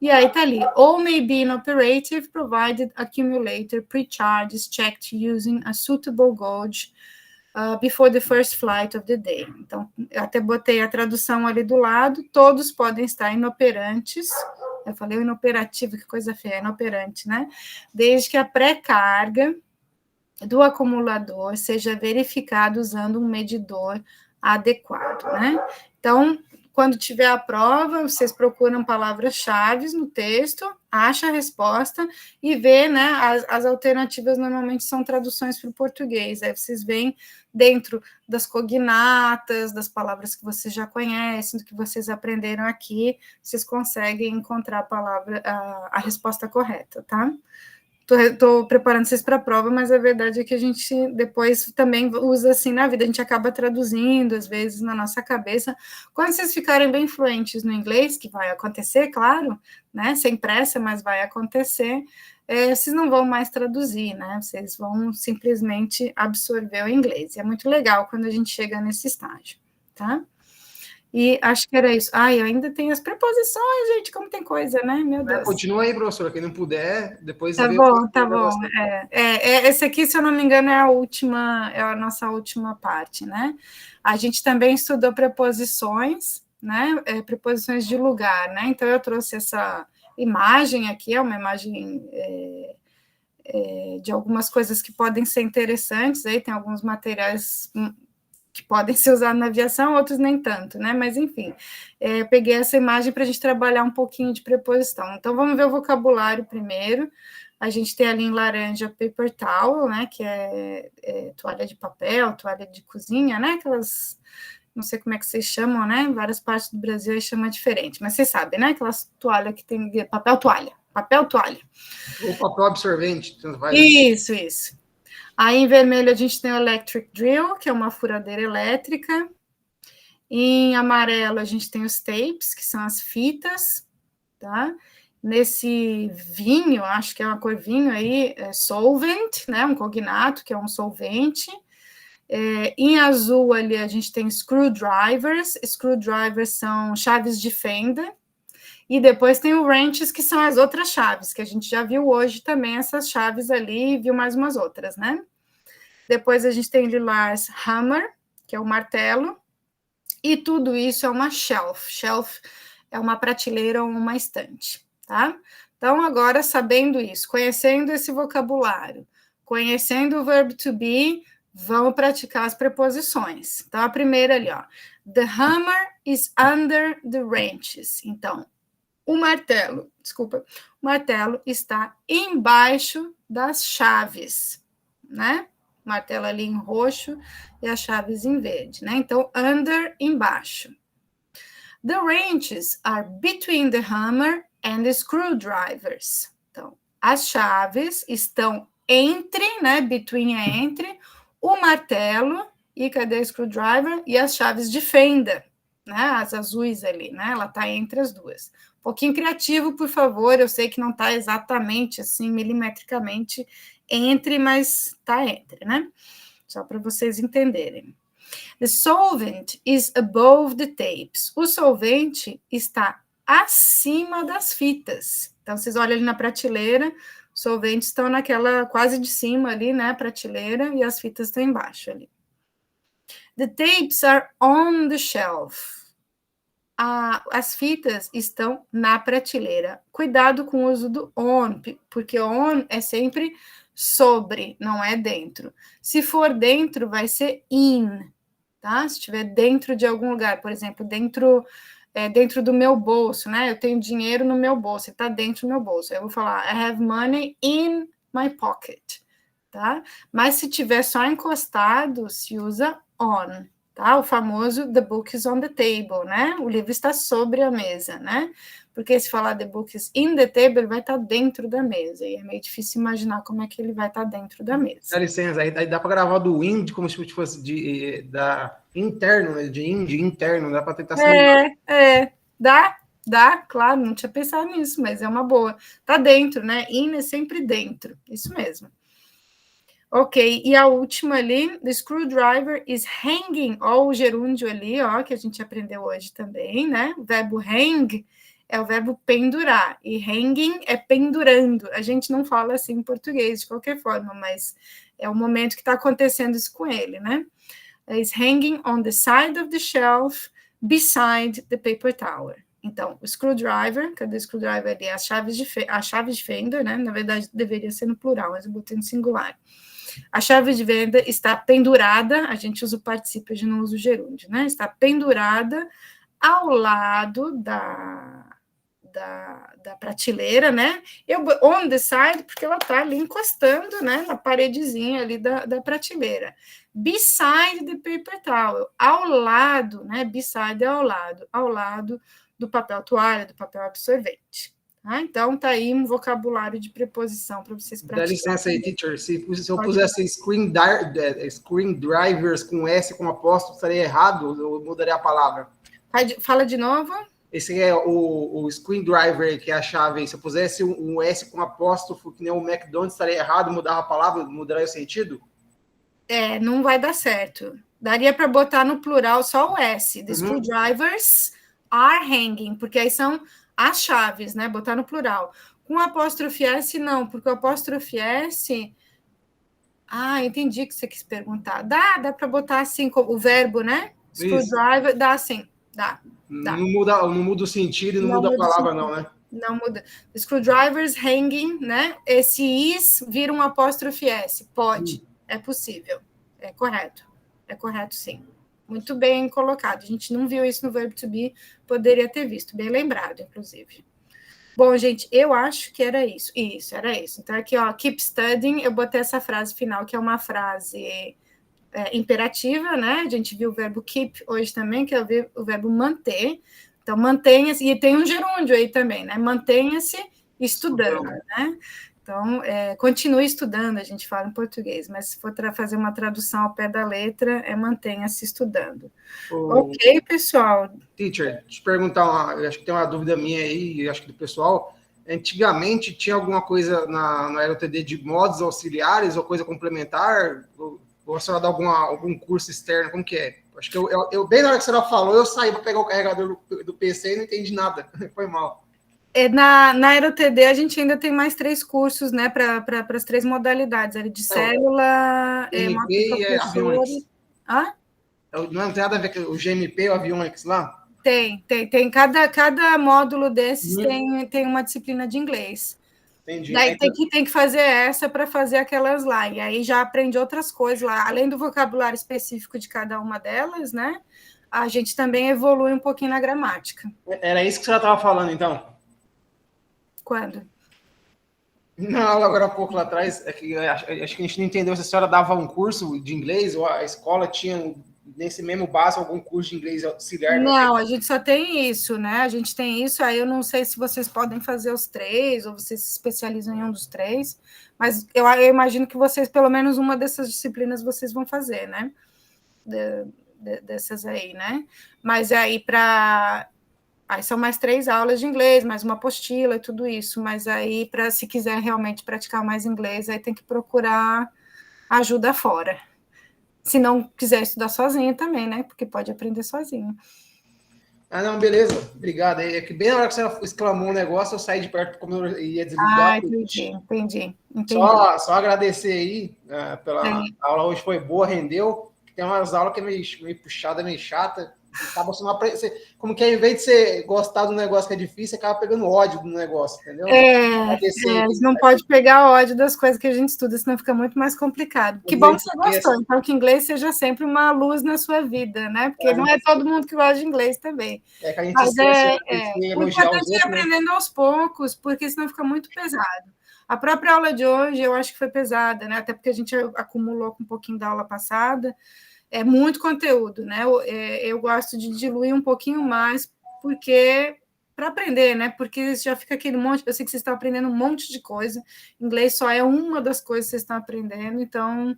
E aí tá ali, all may be inoperative, provided accumulator pre-charge is checked using a suitable gauge before the first flight of the day. Então, eu até botei a tradução ali do lado, todos podem estar inoperantes, eu falei inoperativo, que coisa feia, inoperante, né? Desde que a pré-carga do acumulador seja verificada usando um medidor adequado, né? Então, quando tiver a prova, vocês procuram palavras-chave no texto, acha a resposta e vê, né, as alternativas normalmente são traduções para o português, aí vocês veem dentro das cognatas, das palavras que vocês já conhecem, do que vocês aprenderam aqui, vocês conseguem encontrar a resposta correta, tá? Estou preparando vocês para a prova, mas a verdade é que a gente depois também usa assim na vida, a gente acaba traduzindo, às vezes, na nossa cabeça. Quando vocês ficarem bem fluentes no inglês, que vai acontecer, claro, né? Sem pressa, mas vai acontecer, vocês não vão mais traduzir, né? Vocês vão simplesmente absorver o inglês. E é muito legal quando a gente chega nesse estágio, tá? E acho que era isso. Eu ainda tenho as preposições, gente, como tem coisa, né? Meu Deus. Continua aí, professora, quem não puder, depois... Tá bom, tá bom. Esse aqui, se eu não me engano, é a nossa última parte, né? A gente também estudou preposições, né? Preposições de lugar, né? Então, eu trouxe essa imagem aqui, é uma imagem de algumas coisas que podem ser interessantes, aí tem alguns materiais que podem ser usados na aviação, outros nem tanto, né? Mas, enfim, eu peguei essa imagem para a gente trabalhar um pouquinho de preposição. Então, vamos ver o vocabulário primeiro. A gente tem ali em laranja paper towel, né? Que é toalha de papel, toalha de cozinha, né? Aquelas, não sei como é que vocês chamam, né? Em várias partes do Brasil aí chama diferente, mas vocês sabem, né? Aquelas toalhas que tem papel toalha. Ou papel absorvente, tanto vai. Isso. Aí, em vermelho, a gente tem o electric drill, que é uma furadeira elétrica. Em amarelo, a gente tem os tapes, que são as fitas, tá? Nesse vinho, acho que é uma cor vinho aí, solvent, né? Um cognato, que é um solvente. Em azul, ali, a gente tem screwdrivers. Screwdrivers são chaves de fenda. E depois tem o wrenches, que são as outras chaves, que a gente já viu hoje também essas chaves ali, e viu mais umas outras, né? Depois a gente tem lilás hammer, que é o martelo, e tudo isso é uma shelf. Shelf é uma prateleira ou uma estante, tá? Então, agora, sabendo isso, conhecendo esse vocabulário, conhecendo o verbo to be, vamos praticar as preposições. Então, a primeira ali, ó. The hammer is under the wrenches. Então, o martelo está embaixo das chaves, né? O martelo ali em roxo e as chaves em verde, né? Então, under, embaixo. The wrenches are between the hammer and the screwdrivers. Então, as chaves estão entre, né? Between é entre o martelo e cadê o screwdriver? E as chaves de fenda, né? As azuis ali, né? Ela está entre as duas. Um pouquinho criativo, por favor. Eu sei que não está exatamente assim, milimetricamente entre, mas está entre, né? Só para vocês entenderem. The solvent is above the tapes. O solvente está acima das fitas. Então, vocês olham ali na prateleira, os solventes estão naquela quase de cima ali, né? Prateleira, e as fitas estão embaixo ali. The tapes are on the shelf. As fitas estão na prateleira. Cuidado com o uso do on, porque on é sempre sobre, não é dentro. Se for dentro, vai ser in, tá? Se estiver dentro de algum lugar, por exemplo, dentro do meu bolso, né? Eu tenho dinheiro no meu bolso, está dentro do meu bolso. Eu vou falar, I have money in my pocket, tá? Mas se tiver só encostado, se usa on, tá? O famoso the book is on the table, né? O livro está sobre a mesa, né? Porque se falar the book is in the table, ele vai estar dentro da mesa, e é meio difícil imaginar como é que ele vai estar dentro da mesa. Dá licença, aí dá para gravar do in, como se fosse da interno, né? De interno, dá para tentar Dá, claro, não tinha pensado nisso, mas é uma boa. Tá dentro, né? In é sempre dentro, isso mesmo. Ok, e a última ali, the screwdriver is hanging, ó, o gerúndio ali, ó, que a gente aprendeu hoje também, né? O verbo hang é o verbo pendurar, e hanging é pendurando. A gente não fala assim em português, de qualquer forma, mas é o momento que está acontecendo isso com ele, né? Is hanging on the side of the shelf, beside the paper tower. Então, o screwdriver, cadê o screwdriver ali? As chaves de fenda, né? Na verdade, deveria ser no plural, mas eu botei no singular. A chave de fenda está pendurada, a gente usa o particípio, a gente não usa o gerúndio, né? Está pendurada ao lado da prateleira, né? On the side, porque ela está ali encostando, né? Na paredezinha ali da prateleira. Beside the paper towel, ao lado, né? Beside é ao lado do papel toalha, do papel absorvente. Tá? Então, tá aí um vocabulário de preposição para vocês praticarem. Dá licença aí, teacher. Se eu pusesse screen drivers com S com apóstrofo, estaria errado? Eu mudaria a palavra. Fala de novo. Esse é o screen driver, que é a chave. Se eu pusesse um S com apóstrofo, que nem o McDonald's, estaria errado? Mudava a palavra? Mudaria o sentido? Não vai dar certo. Daria para botar no plural só o S. The screwdrivers are hanging, porque aí são as chaves, né? Botar no plural. Com apóstrofe S, não, porque o apóstrofe S... entendi o que você quis perguntar. Dá para botar assim, o verbo, né? Screwdriver, dá sim, dá. Não muda o sentido e não muda a palavra, não, né? Não muda. Screwdrivers hanging, né? Esse is vira um apóstrofe S. Pode, é possível. É correto sim. Muito bem colocado. A gente não viu isso no verbo to be, poderia ter visto, bem lembrado, inclusive. Bom, gente, eu acho que era isso. Isso, era isso. Então, aqui, ó, keep studying, eu botei essa frase final, que é uma frase imperativa, né? A gente viu o verbo keep hoje também, que é o verbo manter. Então, mantenha-se, e tem um gerúndio aí também, né? Mantenha-se estudando, né? Então, continue estudando, a gente fala em português, mas se for fazer uma tradução ao pé da letra, mantenha-se estudando. Ok, pessoal? Teacher, deixa eu perguntar, acho que tem uma dúvida minha aí, acho que do pessoal. Antigamente, tinha alguma coisa na LTD de modos auxiliares ou coisa complementar? Ou a senhora dá algum curso externo? Como que é? Acho que eu bem na hora que a senhora falou, eu saí para pegar o carregador do PC e não entendi nada. Foi mal. Na AeroTD, a gente ainda tem mais 3 cursos, né, para as 3 modalidades, de célula, GMP e avionics. Não tem nada a ver com o GMP e o avionics lá? Tem. Cada módulo desses tem uma disciplina de inglês. Entendi. Daí tem que fazer essa para fazer aquelas lá, e aí já aprende outras coisas lá, além do vocabulário específico de cada uma delas, né, a gente também evolui um pouquinho na gramática. Era isso que você já estava falando, então? Quando? Na aula agora há pouco lá atrás, acho que a gente não entendeu se a senhora dava um curso de inglês ou a escola tinha, nesse mesmo básico, algum curso de inglês auxiliar. Não, a gente só tem isso, né? A gente tem isso, aí eu não sei se vocês podem fazer os 3 ou vocês se especializam em um dos 3, mas eu imagino que vocês, pelo menos uma dessas disciplinas, vocês vão fazer, né? Dessas aí, né? Mas aí Aí são mais 3 aulas de inglês, mais uma apostila e tudo isso, mas aí, se quiser realmente praticar mais inglês, aí tem que procurar ajuda fora. Se não quiser estudar sozinho também, né? Porque pode aprender sozinho. Não, beleza. Obrigado. É que bem na hora que você exclamou um negócio, eu saí de perto como eu ia desligar. Entendi. Só agradecer aí pela aula hoje, foi boa, rendeu. Tem umas aulas que é meio puxada, meio chata. Como que ao invés de você gostar do negócio que é difícil, você acaba pegando ódio do negócio, entendeu? A gente não pode pegar ódio das coisas que a gente estuda, senão fica muito mais complicado. Que bom que você gostou, então que inglês seja sempre uma luz na sua vida, né? Porque não é todo mundo que gosta de inglês também. Que a gente o importante é aprendendo aos poucos, porque senão fica muito pesado. A própria aula de hoje, eu acho que foi pesada, né? Até porque a gente acumulou com um pouquinho da aula passada. é muito conteúdo, né? Eu gosto de diluir um pouquinho mais, porque para aprender, né? Porque já fica aquele monte, eu sei que vocês estão aprendendo um monte de coisa, inglês só é uma das coisas que vocês estão aprendendo, então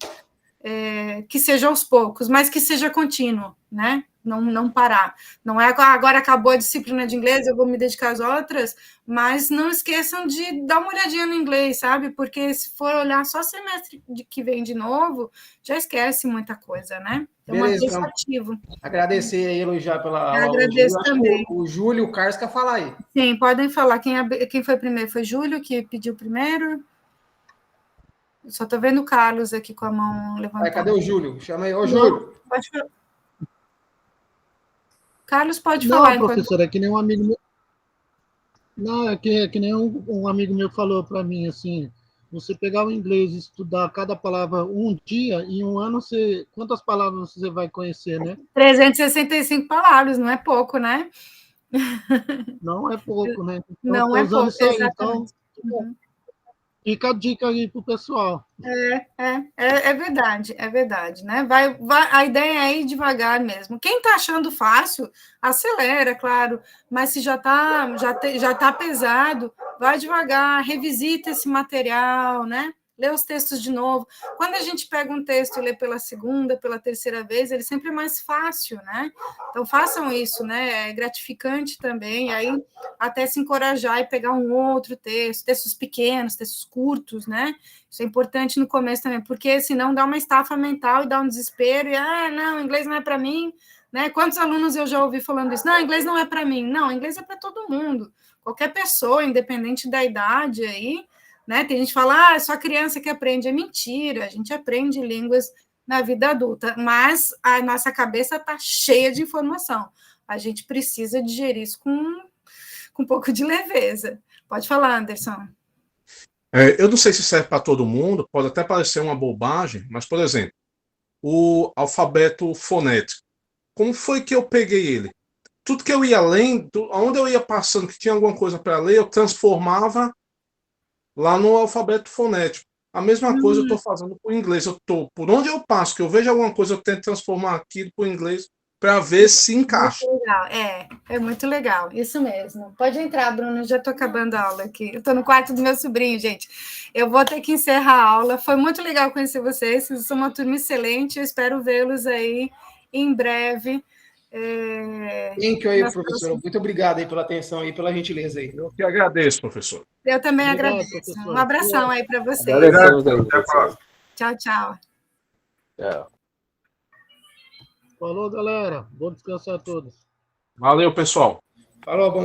que seja aos poucos, mas que seja contínuo, né? Não parar. Não é agora acabou a disciplina de inglês, eu vou me dedicar às outras, mas não esqueçam de dar uma olhadinha no inglês, sabe? Porque se for olhar só semestre que vem de novo, já esquece muita coisa, né? Então, manter isso ativo. Agradecer aí, elogiar pela aula. Agradeço também. O Júlio e o Carlos quer falar aí. Sim, podem falar. Quem foi primeiro? Foi Júlio que pediu primeiro? Só estou vendo o Carlos aqui com a mão levantada. Cadê o Júlio? Chama aí. Ô, Júlio. Pode falar. Carlos pode falar. Não, professor, é que nem um amigo meu... Não, é que nem um amigo meu falou para mim, assim, você pegar o inglês e estudar cada palavra um dia, em um ano, quantas palavras você vai conhecer, né? 365 palavras, não é pouco, né? Não é pouco, né? Então, não é pouco, exatamente. Então, fica a dica aí para o pessoal. É verdade, né? A ideia é ir devagar mesmo. Quem está achando fácil, acelera, claro, mas se já tá pesado, vai devagar, revisita esse material, né? Lê os textos de novo. Quando a gente pega um texto e lê pela segunda, pela terceira vez, ele sempre é mais fácil, né? Então, façam isso, né? É gratificante também, aí até se encorajar e pegar um outro texto, textos pequenos, textos curtos, né? Isso é importante no começo também, porque senão dá uma estafa mental e dá um desespero, e, não, inglês não é para mim, né? Quantos alunos eu já ouvi falando isso? Não, inglês não é para mim. Não, inglês é para todo mundo. Qualquer pessoa, independente da idade aí, né? Tem gente que fala, é só criança que aprende. É mentira, a gente aprende línguas na vida adulta, mas a nossa cabeça está cheia de informação. A gente precisa digerir isso com um pouco de leveza. Pode falar, Anderson. Eu não sei se serve para todo mundo, pode até parecer uma bobagem, mas, por exemplo, o alfabeto fonético. Como foi que eu peguei ele? Tudo que eu ia lendo, onde eu ia passando que tinha alguma coisa para ler, eu transformava lá no alfabeto fonético. A mesma coisa eu estou fazendo para o inglês. Por onde eu passo, que eu vejo alguma coisa, eu tento transformar aquilo para o inglês para ver se encaixa. Muito legal. É muito legal, isso mesmo. Pode entrar, Bruno, já estou acabando a aula aqui. Eu estou no quarto do meu sobrinho, gente. Eu vou ter que encerrar a aula. Foi muito legal conhecer vocês. Vocês são uma turma excelente. Eu espero vê-los aí em breve. Thank you aí, professor. Muito obrigado aí pela atenção e pela gentileza aí. Eu que agradeço, professor. Eu também agradeço. Professor. Um abração aí para vocês. Até a próxima. Tchau, tchau. Tchau. Falou, galera. Bom descansar a todos. Valeu, pessoal. Falou, bom